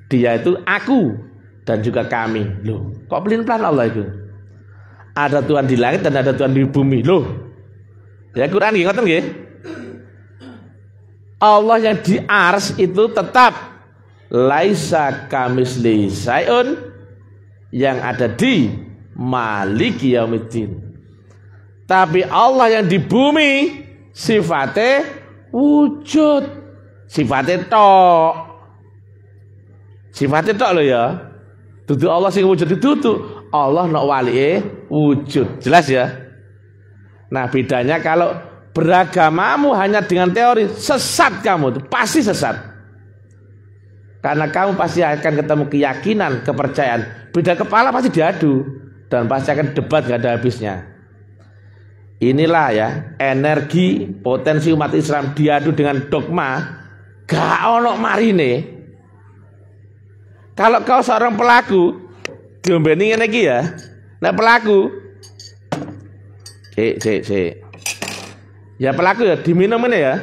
dia itu aku dan juga kami. Loh, kok pelin-pelan Allah itu? Ada Tuhan di langit dan ada Tuhan di bumi. Loh. Ya Quran nggih ngoten nggih. Allah yang di ars itu tetap laisa kamisli sayun, yang ada di maliki yaumiddin. Tapi Allah yang di bumi sifatnya wujud, sifatnya tok. Sifatnya tok loh ya. Dudu Allah sing wujud itu Allah nak wali wujud. Jelas ya. Nah bedanya kalau beragamamu hanya dengan teori, sesat kamu, itu pasti sesat. Karena kamu pasti akan ketemu keyakinan, kepercayaan. Beda kepala pasti diadu dan pasti akan debat gak ada habisnya. Inilah ya energi potensi umat Islam diadu dengan dogma, gak ono marine. Kalau kau seorang pelaku, diombeni ngene iki ya. Nek pelaku, ya pelaku ya diminum ini ya.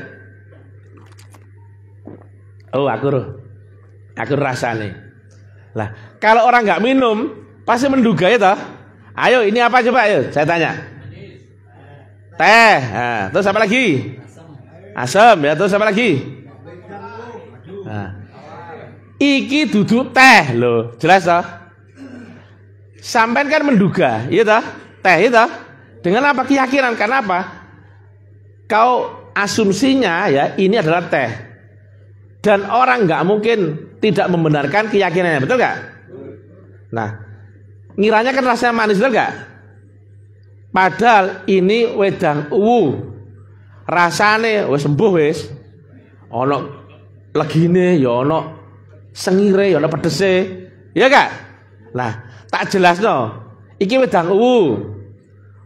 Oh aku rasane. Lah kalau orang nggak minum pasti menduga ya toh. Ayo ini apa coba ayo saya tanya. Teh, nah, terus apa lagi? Asam ya, terus apa lagi? Nah. Iki duduk teh loh, jelas toh? Sampai kan menduga, iya toh? Teh itu dengan apa keyakinan? Karena apa? Kau asumsinya ya ini adalah teh, dan orang nggak mungkin tidak membenarkan keyakinannya, betul nggak? Nah, ngiranya kan rasanya manis, betul nggak? Padahal ini wedang rasane wis sembuh wis, ono legine ya ono sengire ya ono pedese, ya gak? Nah, tak jelasno. Iki wedang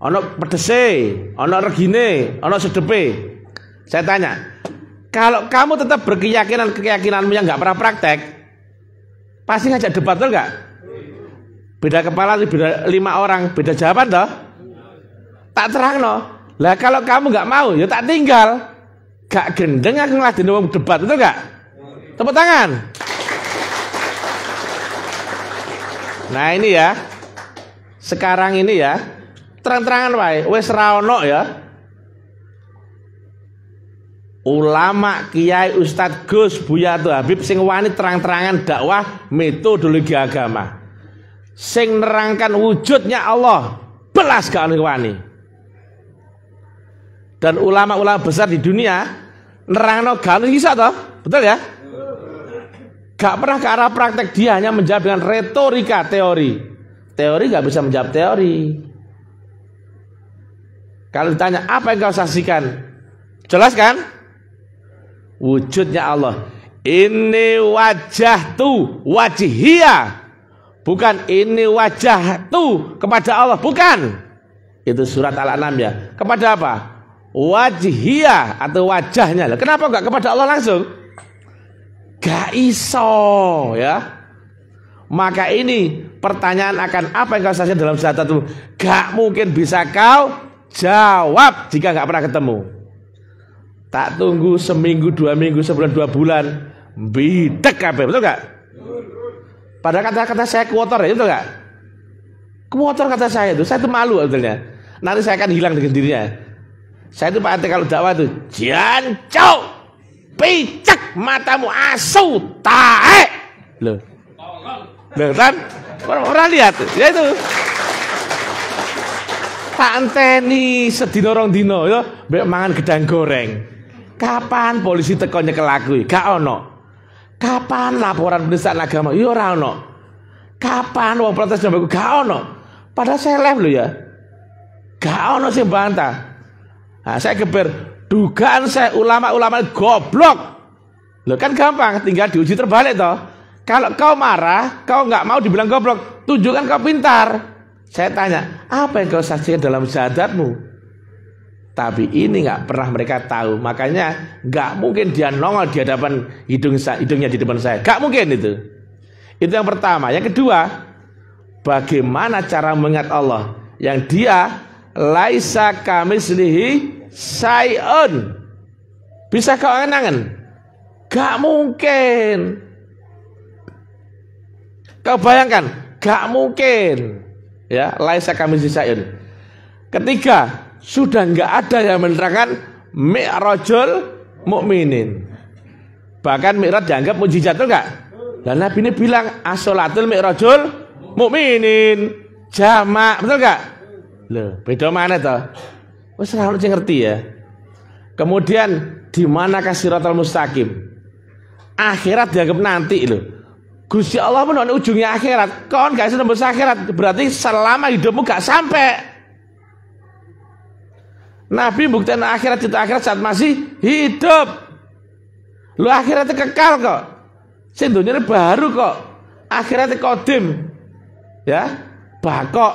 ono pedese, ono regine, ono sedepe. Saya tanya, kalau kamu tetap keyakinanmu yang nggak pernah praktek, pasti ngajak debat tuh nggak? Beda kepala, beda 5 orang, beda jawaban toh? Tak terang no. Lah kalau kamu nggak mau, ya tak tinggal. Gak gendeng aku ngeladenin wong debat, betul nggak? Tepuk tangan. Nah ini ya, sekarang ini ya, terang-terangan wae, wis ra ono ya. Ulama, kiai, ustadz, Gus, Buya Abdul Habib sing wani terang-terangan dakwah metodologi agama. Sing nerangkan wujudnya Allah, belas gak ono wani. Dan ulama-ulama besar di dunia nerangno gak ono iso toh, betul ya? Gak pernah ke arah praktek, dia hanya menjawab dengan retorika teori. Teori gak bisa menjawab teori. Kalau ditanya apa yang kau saksikan, jelaskan wujudnya Allah. Ini wajah tu wajihia, bukan ini wajah tu kepada Allah, bukan. Itu surat Al-An'am ya. Kepada apa? Wajihia atau wajahnya. Kenapa enggak kepada Allah langsung? Gak iso ya. Maka ini pertanyaan akan apa yang kau saksikan dalam syahadat itu gak mungkin bisa kau jawab jika gak pernah ketemu. Tak tunggu seminggu, 2 minggu, sebulan, 2 bulan, bidek kabeh, betul gak? Pada kata-kata saya kuotor ya, betul gak? Kuotor kata saya itu malu sebetulnya. Nanti saya akan hilang dengan dirinya. Saya itu Pak Ate kalau dakwah itu jancuk, picek matamu asu tae. Loh kan orang lihat ya itu. Tak anteni sedina rong dina ya mbek mangan gedang goreng. Kapan polisi teko nyekel aku? Gak ono. Kapan laporan penistaan agama? Ya ora ono. Kapan wong protes jambaku? Gak ono. Padahal saya live lho ya. Gak ono sing bantah. Nah, saya geber dugaan saya ulama-ulama goblok. Loh kan gampang, tinggal diuji terbalik toh. Kalau kau marah, kau nggak mau dibilang goblok, tunjukkan kau pintar. Saya tanya, apa yang kau saksikan dalam syahadatmu? Tapi ini nggak pernah mereka tahu. Makanya nggak mungkin dia nongol di hadapan hidungnya di depan saya. Nggak mungkin itu. Itu yang pertama. Yang kedua, bagaimana cara mengingat Allah yang dia laisa kamislihi syai'un. Bisa kau angen-angen? Gak mungkin. Kau bayangkan, gak mungkin. Ya, laisa kamitslihi syai'un. Ketiga, sudah nggak ada yang menerangkan mi'rajul mukminin. Bahkan mi'raj dianggap mukjizat, betul nggak? Dan Nabi ini bilang as-sholatul mi'rajul mukminin, jamak, betul nggak? Loh, beda mana toh? Wes ora ngerti ya. Kemudian di mana siratal mustaqim? Akhirat dianggap nanti loh. Gusti Allah pun ujungnya akhirat. Kau nggak bisa nembus akhirat, berarti selama hidupmu gak sampai. Nabi buktiin akhirat itu akhirat saat masih hidup. Lu akhiratnya kekal kok. Dunia baru kok. Akhiratnya kodim. Ya, bakok.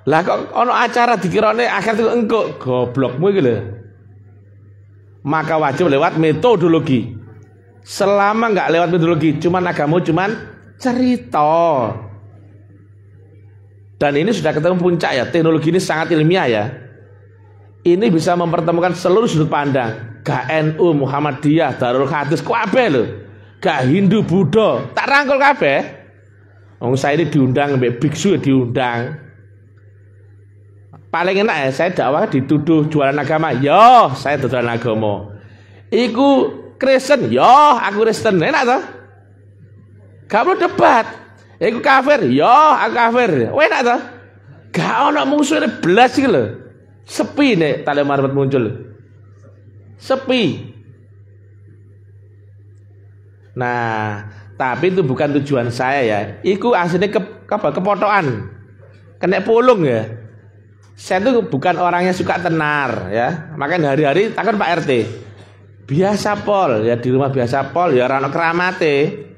Lah kok ono acara dikirane akhirat itu engkok. Goblokmu iki lho. Maka wajib lewat metodologi. Selama nggak lewat metodologi, cuman agama cuman cerita. Dan ini sudah ketemu puncak ya. Teknologi ini sangat ilmiah ya. Ini bisa mempertemukan seluruh sudut pandang. Gak NU, Muhammadiyah, Darul Hadis, kabeh lho. Gak Hindu, Buddha, tak rangkul kabeh. Wong saya ini diundang, mbek biksu diundang. Paling enak ya, saya dakwah dituduh jualan agama. Yo, saya jualan agama. Iku Kristen, yo aku Kristen. Enak toh? Gak perlu debat. Iku kafir, yo aku kafir. Enak toh? Gak ono musuhnya belas iki lho. Sepi nih tali marifat muncul. Sepi. Nah, tapi itu bukan tujuan saya ya. Iku aslinya kepotokan. Kena pulung ya. Saya tuh bukan orang yang suka tenar ya. Makanya hari-hari takkan Pak RT. Biasa pol ya, di rumah biasa pol ya, rano keramate.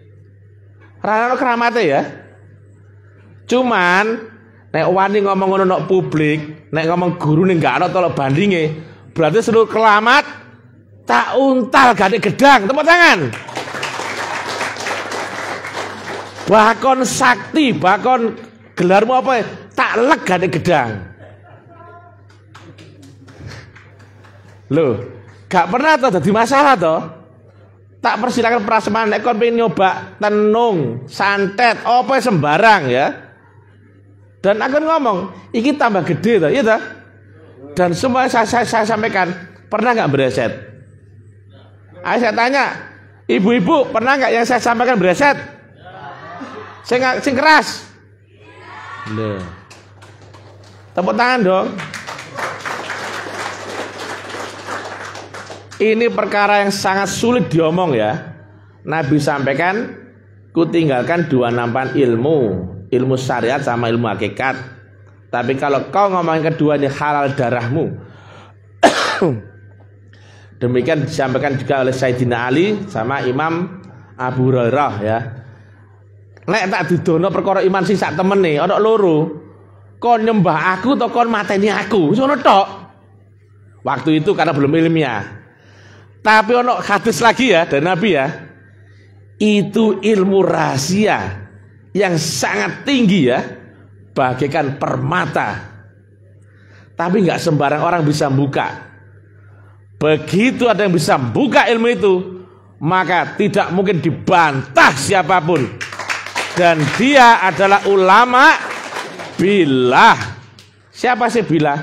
Rano keramate ya. Cuman nek wani ngomong ngono nang publik, nek ngomong guru ning gak ana tolok bandinge, berarti seluruh kelamat tak untal gak gedang. Tepuk tangan. Bakon sakti, bakon gelarmu apa? Tak leg gak gedang. Loh, gak pernah toh dadi masalah toh. Tak persilakan prasmanan nek kon pengen nyoba tenung, santet, apa sembarang ya. Dan akan ngomong, iki tambah gede toh, iya toh? Dan semua saya sampaikan, pernah nggak bereset? Ayo saya tanya, ibu-ibu pernah nggak yang saya sampaikan bereset? Sing keras. Loh. Tepuk tangan dong. Ini perkara yang sangat sulit diomong ya. Nabi sampaikan, ku tinggalkan dua nampan ilmu syariat sama ilmu hakikat. Tapi kalau kau ngomongin keduanya halal darahmu. Demikian disampaikan juga oleh Sayyidina Ali sama Imam Abu Hurairah ya. Nek tak didono perkara iman sing sak temene ana loro. Kon nyembah aku atau kon mateni aku. Ngono tok. Waktu itu karena belum ilmiah. Tapi ono hadis lagi ya dari Nabi ya. Itu ilmu rahasia yang sangat tinggi ya, bagaikan permata. Tapi nggak sembarang orang bisa buka. Begitu ada yang bisa buka ilmu itu, maka tidak mungkin dibantah siapapun. Dan dia adalah ulama billah. Siapa sih billah?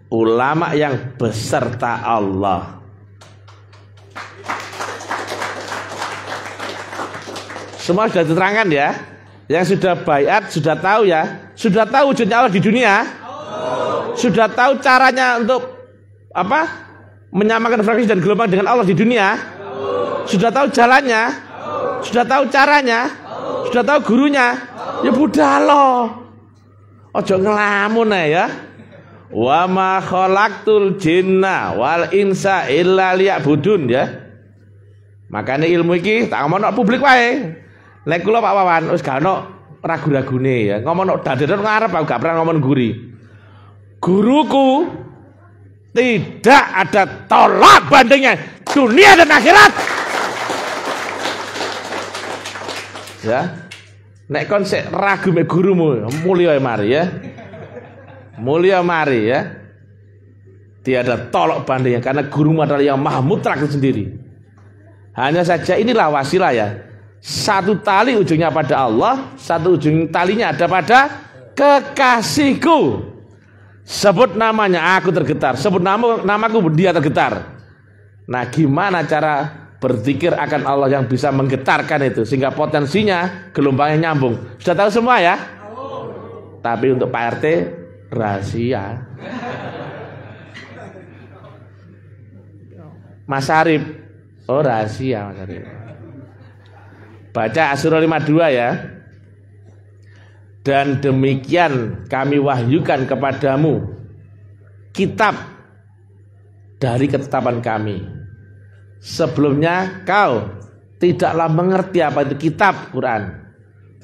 Ulama yang beserta Allah. Semua sudah diterangkan ya. Yang sudah baiat sudah tahu ya. Sudah tahu wujudnya Allah di dunia. Sudah tahu caranya untuk apa? Menyamakan frekuensi dan gelombang dengan Allah di dunia. Sudah tahu jalannya. Sudah tahu caranya. Sudah tahu gurunya. Ya budalo. Ojo ngelamun ya. Wa ma khalaqtul jinna wal insa illa liya'budun ya. Makanya ilmu iki tak ngomong publik wae. Lek kula Pak Wawan wis gak ono ragu-ragune ya. Ngomong daderan ngarep aku gak pernah ngomong guri. Guruku tidak ada tolak bandingnya dunia dan akhirat. Ya. Nek kon sik ragu mek gurumu, mulya mari ya. Mulya mari ya. Tiada tolok bandingnya karena gurumu adalah yang maha mutlak itu sendiri. Hanya saja inilah wasilah ya. Satu tali ujungnya pada Allah, satu ujung talinya ada pada kekasihku. Sebut namanya aku tergetar, sebut namaku dia tergetar. Nah, gimana cara berzikir akan Allah yang bisa menggetarkan itu sehingga potensinya gelombangnya nyambung? Sudah tahu semua ya? Tapi untuk Pak RT rahasia. Mas Arif, oh rahasia Mas Arif. Baca Asy-Syura 52 ya. Dan demikian kami wahyukan kepadamu kitab dari ketetapan kami. Sebelumnya kau tidaklah mengerti apa itu kitab Quran,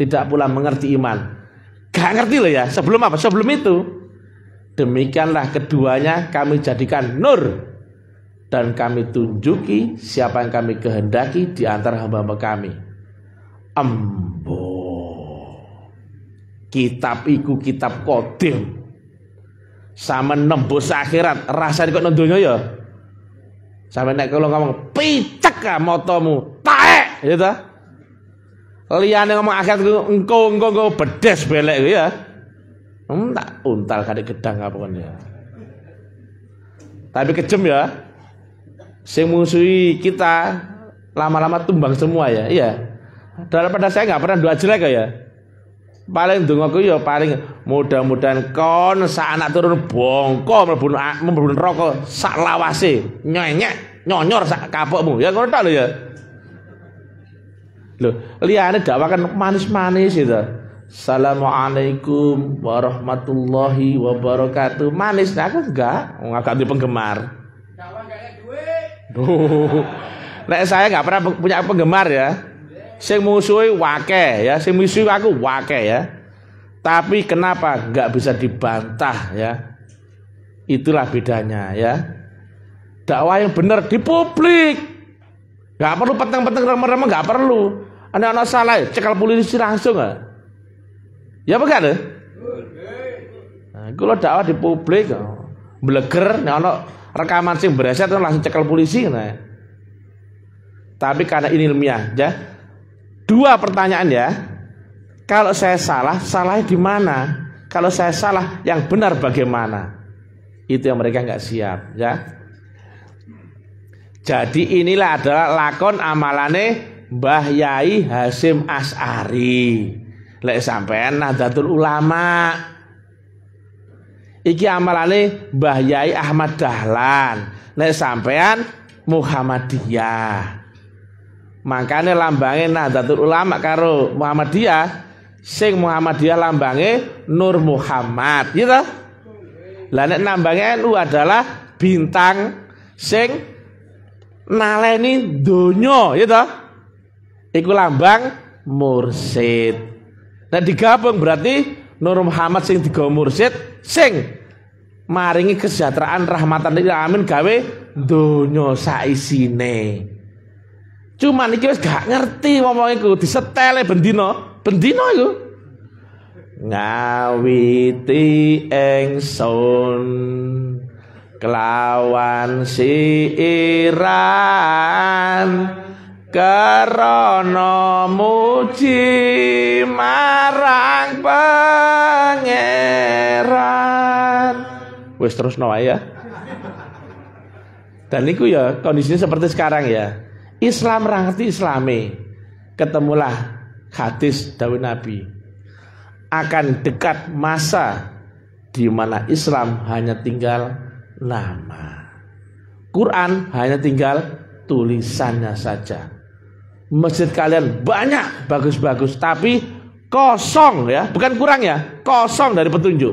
tidak pula mengerti iman. Gak ngerti loh ya. Sebelum apa? Sebelum itu. Demikianlah keduanya kami jadikan nur. Dan kami tunjuki siapa yang kami kehendaki di antara hamba-hamba kami. Ambo. Kitab iku kitab kodim. Sama nembus akhirat. Rasanya kok nondonya ya. Sampai nek kalau ngomong picek ah motomu. Taek. Gitu. Liyane ngomong akhirat engko bedes belek ya. Tak untal kadek gedang apa kan ya. Tapi kejem ya. Sing musuhi kita lama-lama tumbang semua ya. Iya. Daripada saya nggak pernah doa jelek ya. Paling dongaku ya paling mudah-mudahan kon sak anak turun bongko mlebu neraka sak lawase nyonyor sak kapokmu. Ya ngono tok lho ya. Loh, liyane dakwah kan manis-manis itu. Assalamualaikum warahmatullahi wabarakatuh. Manis, aku enggak di penggemar. Nek saya nggak pernah punya penggemar ya. Sing musuhi wake ya, sing musuhi aku wake ya. Tapi kenapa nggak bisa dibantah ya? Itulah bedanya ya. Dakwah yang benar di publik. Nggak perlu peteng-peteng remeh-remeh, nggak perlu. Anak-anak salah cekal polisi langsung nggak? Ya benar deh. Nah, kalau dakwah di publik, bleger, nek rekaman sing bereset langsung cekal polisi nah. Tapi karena ini ilmiah ya. Dua pertanyaan ya. Kalau saya salah, salahnya di mana? Kalau saya salah, yang benar bagaimana? Itu yang mereka nggak siap ya. Jadi inilah adalah lakon amalane Mbah Yai Hasyim Asy'ari. Lek sampean Nahdlatul Ulama. Iki amalane Mbah Yai Ahmad Dahlan. Nek sampean Muhammadiyah. Makanya lambange Nahdlatul Ulama karo Muhammadiyah, sing Muhammadiyah lambange Nur Muhammad, gitu. Lah nek lambange NU adalah bintang sing naleni donya, gitu. Iku lambang mursyid. Nah digabung berarti Nur Muhammad sing digawa mursyid sing maringi kesejahteraan rahmatan lil alamin gawe donya saisine. Cuman iki wis gak ngerti ngomong iku disetele bendino iku. Ngawiti ingsun kelawan siiran karana muji marang pangeran. Wis terusno wae ya. Dan niku ya kondisinya seperti sekarang ya. Islam ngerti Islame. Ketemulah hadis dawuh Nabi. Akan dekat masa di mana Islam hanya tinggal nama. Quran hanya tinggal tulisannya saja. Masjid kalian banyak bagus-bagus tapi kosong ya, bukan kurang ya, kosong dari petunjuk.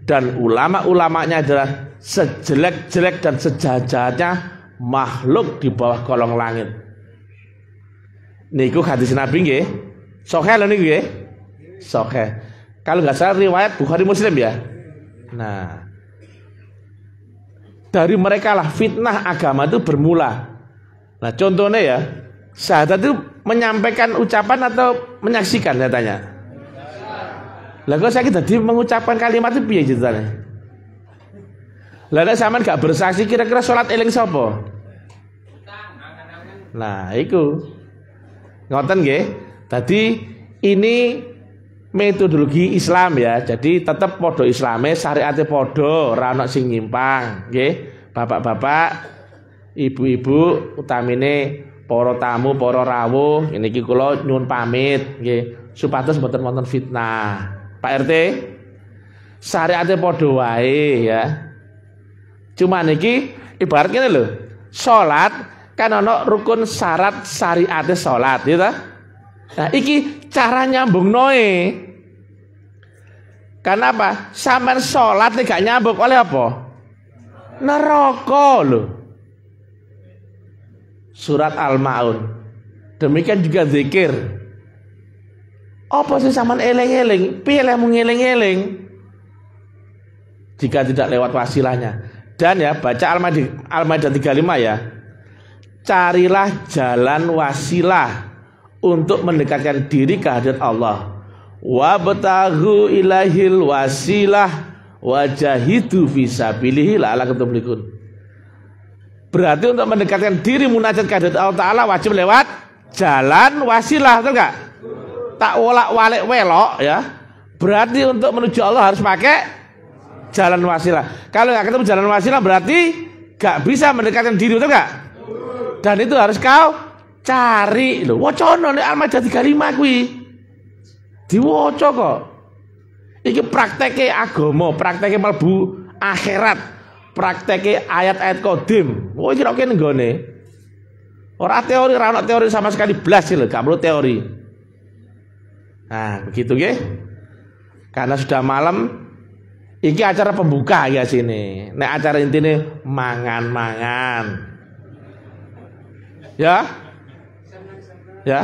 Dan ulama-ulamanya adalah sejelek-jelek dan sejahat-jahatnya makhluk di bawah kolong langit. Niku hadis Nabi nggih. Sahih lho niku nggih. Sahih. Kalau nggak salah riwayat Bukhari Muslim ya. Nah, dari mereka lah fitnah agama itu bermula. Nah, contohnya ya, syahadat itu menyampaikan ucapan atau menyaksikan saya tanya. Lah kok saya tadi mengucapkan kalimat itu piye ceritanya? Lah nek sampean gak bersaksi kira-kira salat eling sapa? Nah, iku. Ngoten nggih. Dadi ini metodologi Islam ya. Jadi tetap podo Islame, syariate podo, ora ana sing nyimpang, nggih. Bapak-bapak, ibu-ibu, utamine para tamu, para rawuh, niki kula nyuwun pamit nggih, supados mboten wonten fitnah. Pak RT, syariate podo wae ya. Cuma niki ibarat ngene lho. Salat kan ana rukun syarat syariate salat, ya ta? Nah, iki cara nyambungnoe. Kenapa? Sampean salat nek gak nyambung oleh apa? Neraka lho. Surat Al-Maun. Demikian juga zikir. Apa sih sampean eling-eling? Piye lek mung eling-eling? Jika tidak lewat wasilahnya. Dan ya baca Al-Maidah 35 ya. Carilah jalan wasilah untuk mendekatkan diri ke hadirat Allah. Wabtaghu ilaihil wasilah wajahidu fisabilihi la'allakum tuflihun. Berarti untuk mendekatkan diri munajat ke hadirat Allah Ta'ala wajib lewat jalan wasilah, betul enggak? Tak wolak-walik welok ya. Berarti untuk menuju Allah harus pakai jalan wasilah. Kalau nggak ketemu jalan wasilah berarti nggak bisa mendekatkan diri, betul nggak? Dan itu harus kau cari loh. Wacono nih Al-Maidah 35 kuwi. Diwaca kok. Iki prakteke agama, prakteke mlebu akhirat, prakteke ayat-ayat qadim. Oh iki kok kene nggone. Ora teori, ora ono teori sama sekali blas lho, gak perlu teori. Nah, begitu nggih. Karena sudah malam. Iki acara pembuka ya sini. Nek acara intine mangan-mangan. Ya? Ya.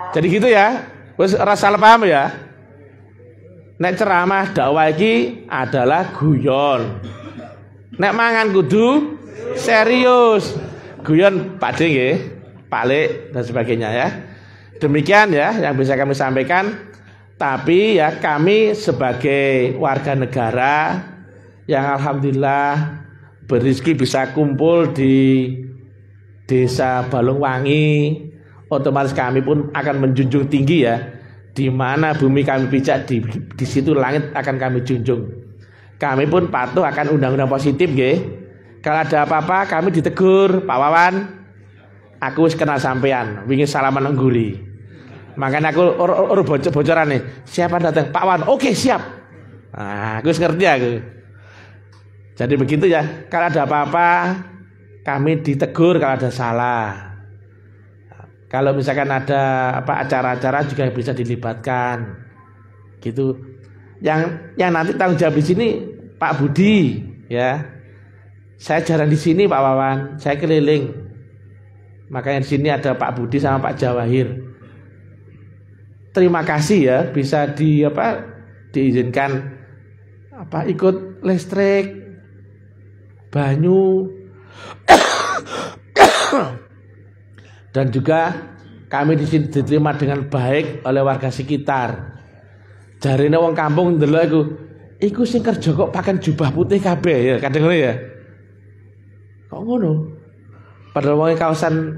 Jadi gitu ya. Wis rasa paham ya. Nek ceramah dakwah iki adalah guyon. Nek mangan kudu serius. Guyon Pak D nggih, Pak Le dan sebagainya ya. Demikian ya yang bisa kami sampaikan. Tapi ya kami sebagai warga negara yang alhamdulillah berizki bisa kumpul di desa Balungwangi, otomatis kami pun akan menjunjung tinggi ya. Di mana bumi kami pijak di situ langit akan kami junjung. Kami pun patuh akan undang-undang positif nggih. Kalau ada apa-apa kami ditegur, Pak Wawan. Aku wis kenal sampean, wingi salaman nang ngguri. Makanya aku bocoran nih. Siapa datang? Pak Wan. Oke siap. Nah, aku ngerti aku. Jadi begitu ya. Kalau ada apa-apa, kami ditegur kalau ada salah. Kalau misalkan ada apa acara-acara juga bisa dilibatkan. Gitu. Yang nanti tanggung jawab di sini Pak Budi, ya. Saya jarang di sini Pak Wawan. Saya keliling. Makanya di sini ada Pak Budi sama Pak Jawahir. Terima kasih ya bisa diizinkan ikut listrik, banyu dan juga kami di sini diterima dengan baik oleh warga sekitar. Jarine wong kampung ndelok iku sing kerja kok pakai jubah putih kabeh ya, kadang ngono ya. Kok ngono? Padahal wong kaosan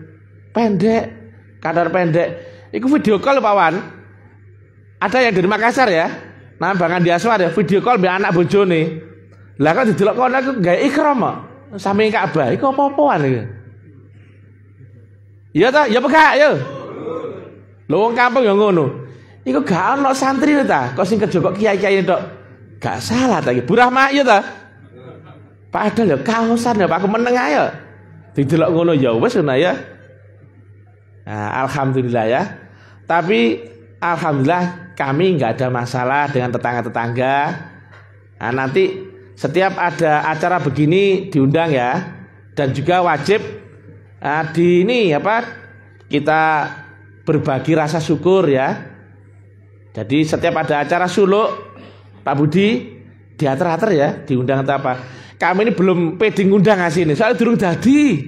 pendek, kadar pendek. Iku video call Pak Wan. Ada yang dari Makassar ya, nah Bang Andi Aswar ya, video call mbek anak bojone. Lah kok didelok kono aku gawe ikram kok. Sami Ka'bah, iku apa-apaan iki? Iya ta, ya pegak ya. Lho wong kampung ya ngono. Iku gak ono santri ta, kok sing kerja kok kiai-kiai tok. Gak salah ta iki, Bu Rahma ya ta. Padahal ya kaosan ya Pak, aku meneng ae. Didelok ngono ya wis ngono ya. Nah, alhamdulillah ya. Tapi alhamdulillah kami nggak ada masalah dengan tetangga-tetangga. Nah, nanti setiap ada acara begini diundang ya, dan juga wajib kita berbagi rasa syukur ya. Jadi setiap ada acara suluk Pak Budi diater-ater ya, diundang atau apa. Kami ini belum pede ngundang asine, soalnya durung dadi.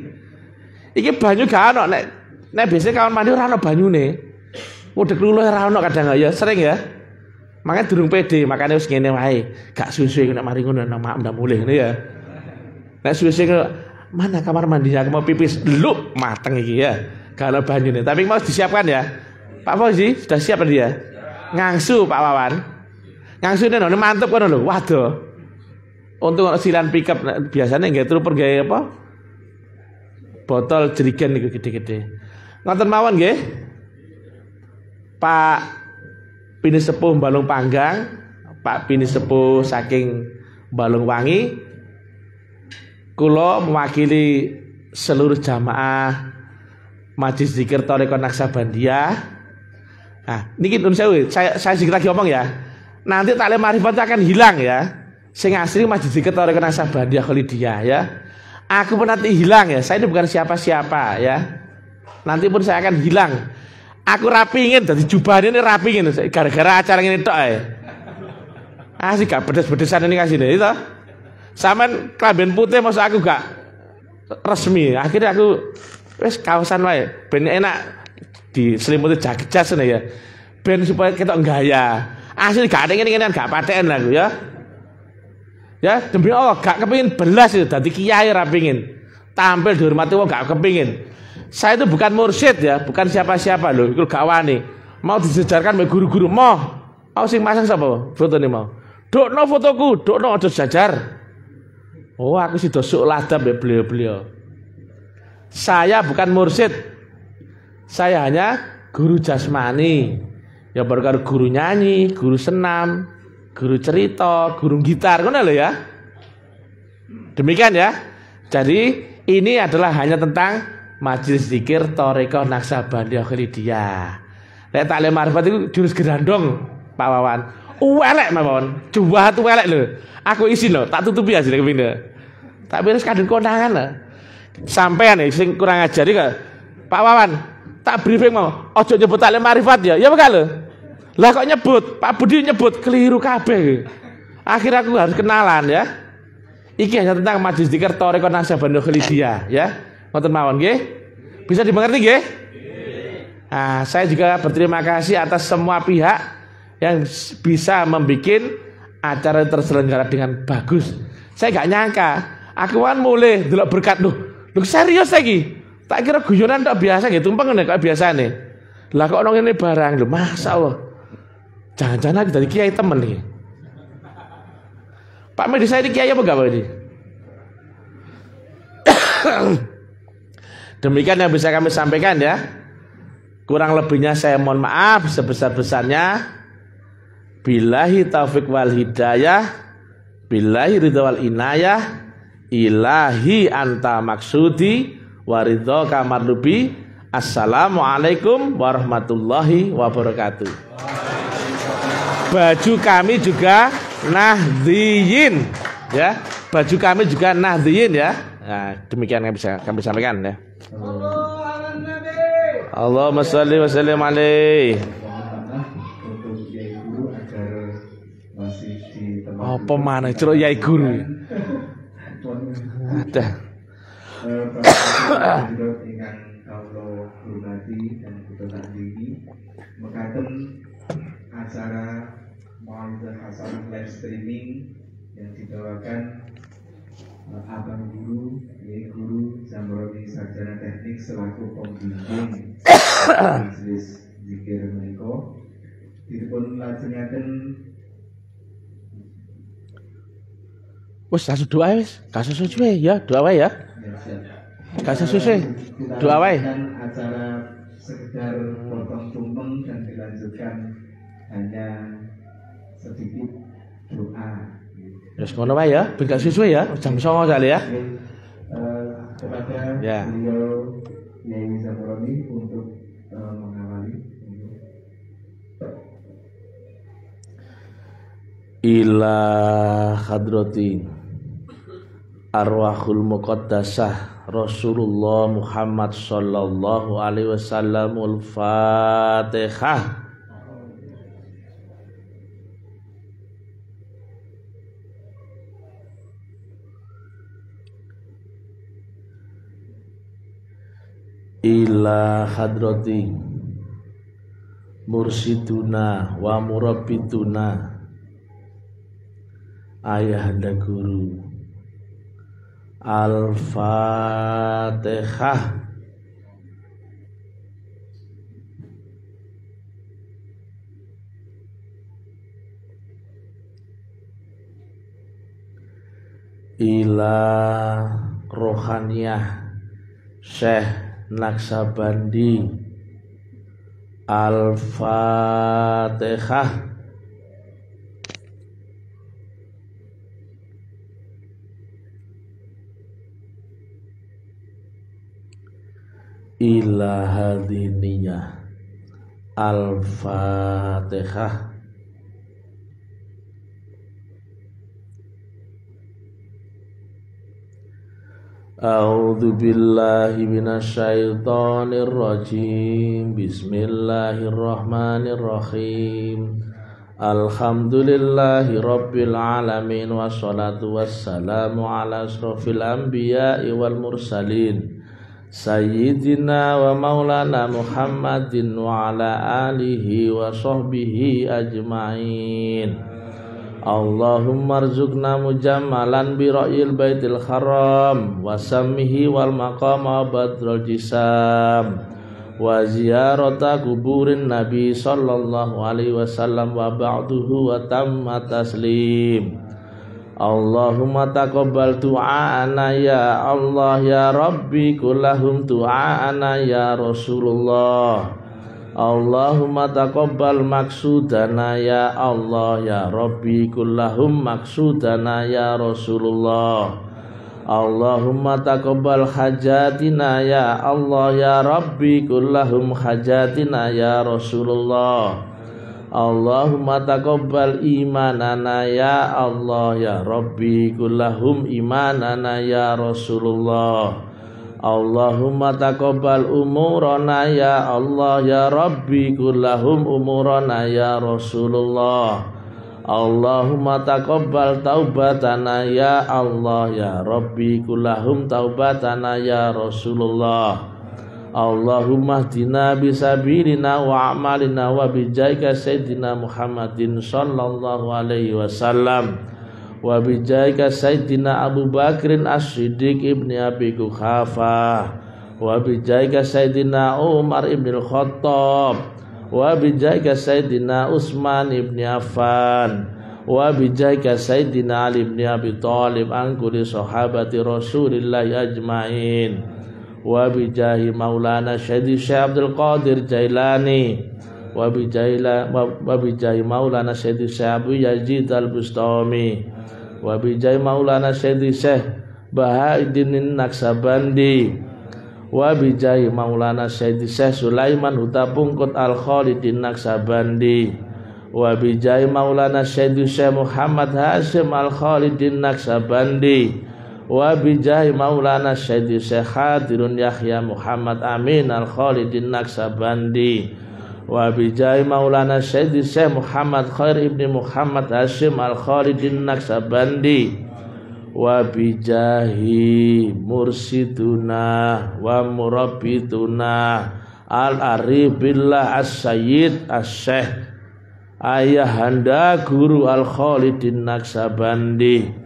Iki banyu gak ono nek biasanya kawan mandi ora ono banyune. Udah keluar rano kadang ya sering ya. Makanya durung pede, makanya wis ngene wae. Gak suwe-suwe nek mari ngono nang mak ndak mulih ngene ya. Nek suwe-suwe mana kamar mandinya, aku mau pipis. Lu mateng iki ya. Kalau banyune, tapi mau disiapkan ya. Pak Fauzi sudah siap dia. Ngangsu Pak Wawan. Ngangsu ini mantep kan lho. Waduh. Untuk silan pickup biasanya nggak trooper gaya apa? Botol jerigen niku gede-gede. Ngoten mawon nggih. Pak Pini Sepuh Balung Panggang, Pak Pini Sepuh saking Balung Wangi, kula mewakili seluruh jamaah Majelis Zikir Thariqah Naksabandia. Nah, niki nun sewu, saya sedikit lagi ngomong ya. Nanti taklim marifat akan hilang ya. Sing asli Majelis Zikir Thariqah Naksabandia Khalidiyah ya. Aku pun nanti hilang ya. Saya ini bukan siapa-siapa ya. Nanti pun saya akan hilang. Aku rapingin dari jubah ini rapingin gara-gara acara ini tok ya. Asik gak pedes-pedesan ini kasih deh itu. Saman klamben putih maksud aku gak resmi. Akhirnya aku wes kaosan wae ben enak diselimuti jaket jas ya. Ben supaya kita gaya. Asli gak ada ngene-ngene gak paten lah aku ya. Ya demi Allah gak kepingin belas itu dadi kiai rapingin. Tampil dihormati wong gak kepingin. Saya itu bukan mursyid ya, bukan siapa-siapa loh, itu gak wani. Mau disejarkan oleh guru-guru mau sing masang sapa foto ini mau. Dokno fotoku, dokno aja jajar. Oh, aku sih dosuk ladab ya beliau-beliau. Saya bukan mursyid. Saya hanya guru jasmani. Ya baru guru nyanyi, guru senam, guru cerita, guru gitar, ngono lho ya. Demikian ya. Jadi ini adalah hanya tentang Majelis Zikir Thariqah Naksabandia Khalidiyah. Nek taklim marifat itu jurus gerandong Pak Wawan. Elek Pak Wawan. Juwah tu elek lho. Aku isi lho, tak tutupi aja kepindah. Tapi harus kadang kondangan lah. Sampean nih sing kurang ajar iki Pak Wawan, tak briefing mau. Ojo nyebut taklim marifat ya. Ya bakal lho. Lah kok nyebut? Pak Budi nyebut keliru kabeh. Akhirnya aku harus kenalan ya. Iki hanya tentang Majelis Zikir Thariqah Naksabandia Khalidiyah ya. Ngoten mawon nggih. Bisa dimengerti nggih? Nah, saya juga berterima kasih atas semua pihak yang bisa membuat acara terselenggara dengan bagus. Saya gak nyangka, aku kan mulai delok berkat loh serius lagi. Tak kira guyonan tak biasa gitu, tumpeng nek biasa nih. Lah kok ono ngene barang lho, masyaallah. Jangan-jangan lagi dari kiai temen nih. Pak Medi saya ini kiai apa enggak Pak ini? Demikian yang bisa kami sampaikan ya. Kurang lebihnya saya mohon maaf sebesar-besarnya. Billahi taufik wal hidayah, billahi ridha wal inayah, ilahi anta maksudi waridhoka marlubi. Assalamualaikum warahmatullahi wabarakatuh. Baju kami juga Nahdliyin ya. Baju kami juga Nahdliyin ya. Nah, demikian yang bisa kami sampaikan ya. Allahumma sholli wa sallim alaihi. Apa mana ceruk yai guru? Ada. Ingkang kawula hormati dan kula tinggi mekaten acara Mauidah Hasanah live streaming yang dibawakan Abang Guru, yaitu Guru Zamroni Sarjana Teknik selaku pembimbing Majelis Zikir menika. Dipun lajengaken wis kasus doa wis, kasus suwe ya, doa wae ya. Kasus suwe, doa wae. Acara sekedar potong tumpeng dan dilanjutkan hanya sedikit doa. Terus ngono wae ya, ben gak suwe ya, jam 09.00 kali ya. Kepada ya. beliau Yai Zamroni untuk mengawali. Ila hadrati arwahul muqaddasah Rasulullah Muhammad sallallahu alaihi wasallamul Fatihah. Ila hadrati mursiduna wa murabbituna ayahanda guru Al-Fatihah. Ila rohaniyah Syekh Naksabandi. Al-Fatihah. Ila hadiniyah. Al-Fatihah. A'udzu billahi minasyaitonir rajim. Bismillahirrahmanirrahim. Alhamdulillahi rabbil alamin wassalatu wassalamu ala asrofil anbiya'i wal mursalin sayyidina wa maulana Muhammadin wa ala alihi wa sahbihi ajma'in. Allahumma arzuqna mujammalan bi ra'yil baitil haram wa sammihi wal maqama badrul jisam wa ziyarata kuburin nabi sallallahu alaihi wasallam wa ba'duhu wa tamma taslim. Allahumma taqabbal du'ana ya Allah ya Rabbi kullahum du'ana ya Rasulullah. Allahumma taqabbal maksudana ya Allah ya Rabbi kullahum maksudana ya Rasulullah. Allahumma taqabbal hajatina ya Allah ya Rabbi kullahum hajatina ya Rasulullah. Allahumma taqabbal imanana ya Allah ya Rabbi kullahum imanana ya Rasulullah. Allahumma taqabbal umurana ya Allah ya Rabbi kullahum umurana ya Rasulullah. Allahumma taqabbal taubatana ya Allah ya Rabbi kullahum taubatana ya Rasulullah. Allahumma hdina bisabilina wa amalina wa bijaika sayyidina Muhammadin sallallahu alaihi wasallam wa bijaika sayyidina Abu Bakrin As-Siddiq ibni Abi Quhafah wa bijaika sayyidina Umar ibn Al-Khattab wa bijaika sayyidina Utsman ibni Affan wa bijaika sayyidina Ali ibn Abi Thalib an kulli sahabati Rasulillah ajmain wa bijahi maulana Syekh Abdul Qadir Jailani wa bijahi maulana Syekh Abu Yazid Al-Bustami wa bijahi maulana Syekh Bahauddin Naksabandi wa bijahi maulana Syekh Sulaiman Hutapungkut Al-Khalidin Naksabandi wa bijahi maulana Syekh Muhammad Hashim Al-Khalidin Naksabandi wa bijahi maulana Syekh Khadirun Yahya Muhammad Amin Al-Khalidin Naksabandi wa bijahi maulana Syekh Muhammad Khair ibni Muhammad Hashim Al-Khalidin Naksabandi wa bijahi mursiduna wa murabbituna Al-Arif billah As-Sayyid As-Syekh Ayahanda Guru Al-Khalidin Naksabandi.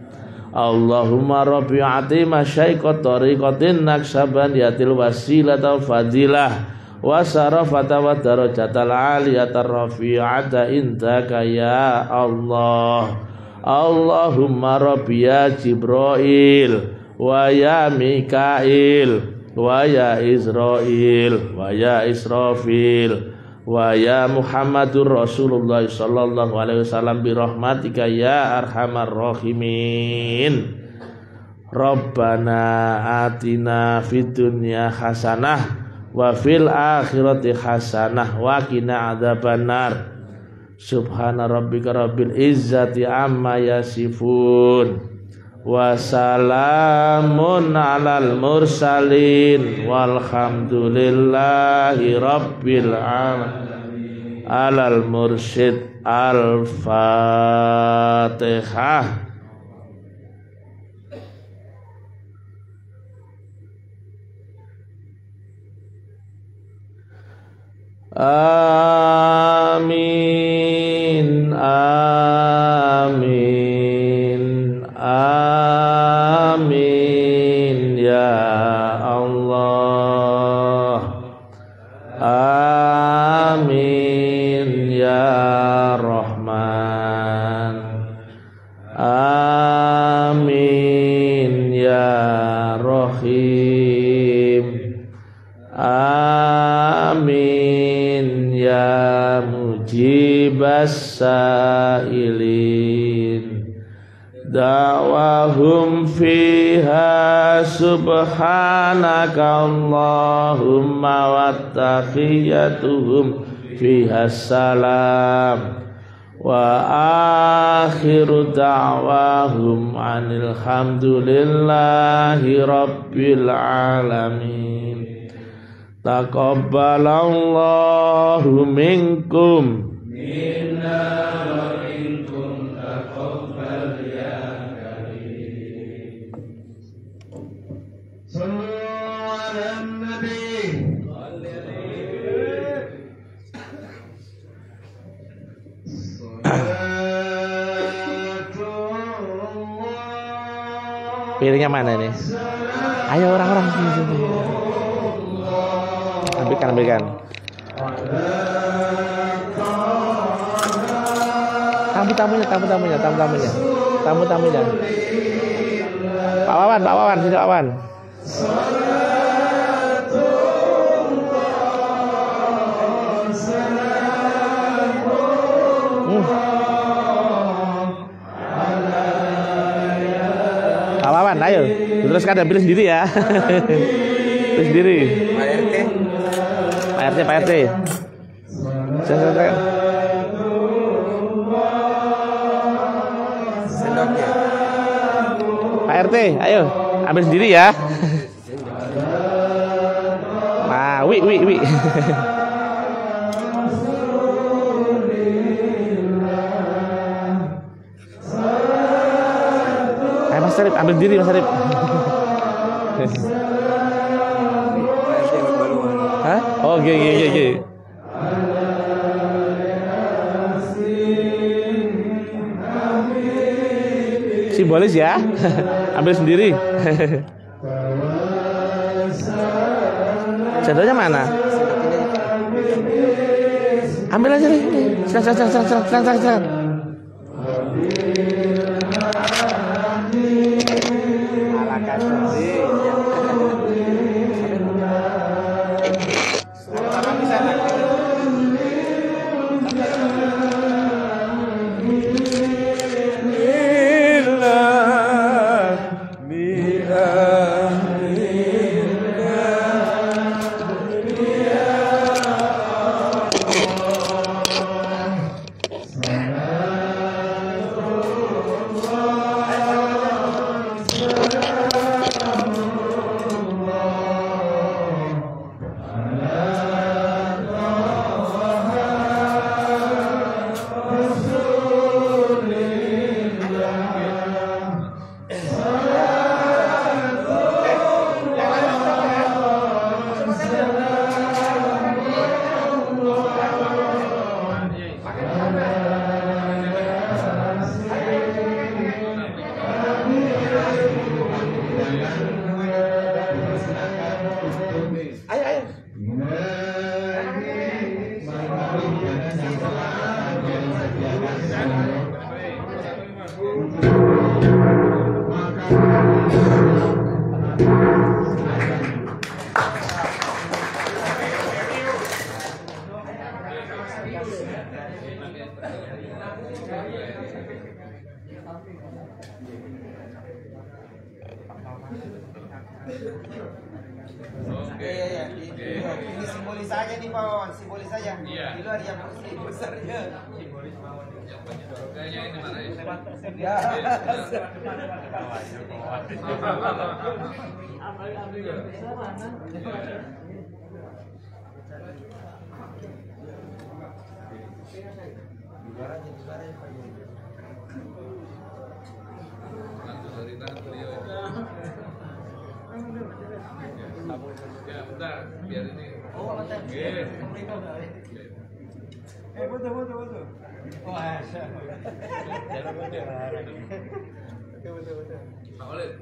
Allahumma rabbi atima syaikot tariqatin naksabandiyatil wasilatal fadilah wa sarafata wa darajatal aliyatar rafi'ata indaka ya Allah. Allahumma rabbi ya Jibril wa ya Mikail wa ya Israil wa ya Israfil wa ya Muhammadur Rasulullah sallallahu alaihi wasallam bi rahmatika ya arhamar rahimin. Rabbana atina fid dunya hasanah wa fil akhirati hasanah wa qina adzabannar. Subhana rabbika rabbil izzati amma yasifun wa salamun alal mursalin walhamdulillahi rabbil alamin. Alal mursyid. Al-Fatihah. Amin. Amin. Amin. Amin ya Rahman. Amin ya Rahim. Amin ya Mujibas Sailin. Da'wahum fiha subhanaka Allahumma wa tahiyyatuhum fiha salam wa akhiru da'wahum anil hamdulillahi rabbil alamin. Taqabbalallahu minkum minna wa minkum taqabbal ya karim. Sallu ala nabi. Piringnya mana nih? Ayo orang-orang sini. Ambilkan. Tamu-tamunya. Pak Wawan, sini Pak Wawan. Pak Wawan, ayo. Teruskan, pilih sendiri ya. Pilih sendiri. Pak RT. Sendoknya. Pak RT, ayo. Ambil sendiri ya. Nah, wi. Ayo Mas Arif, ambil sendiri Mas Arif. Hah? Oh, oke. Simbolis ya. Ambil sendiri. Sendoknya mana? Ambil aja nih. Silakan. Iya. Ini simbolis aja nih Pak Wawan, simbolis aja. Di luar yang besarnya. Simbolis Pak Wawan. Kayaknya ini mana ya? Ambil yang besar mana? Ya, bentar, biar ini. Oh, bentar. Foto. Wah, jangan foto. Betul. Pak Olid.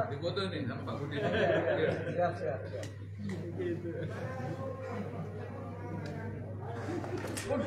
Di foto nih sama Pak Budi. Siap. Apa?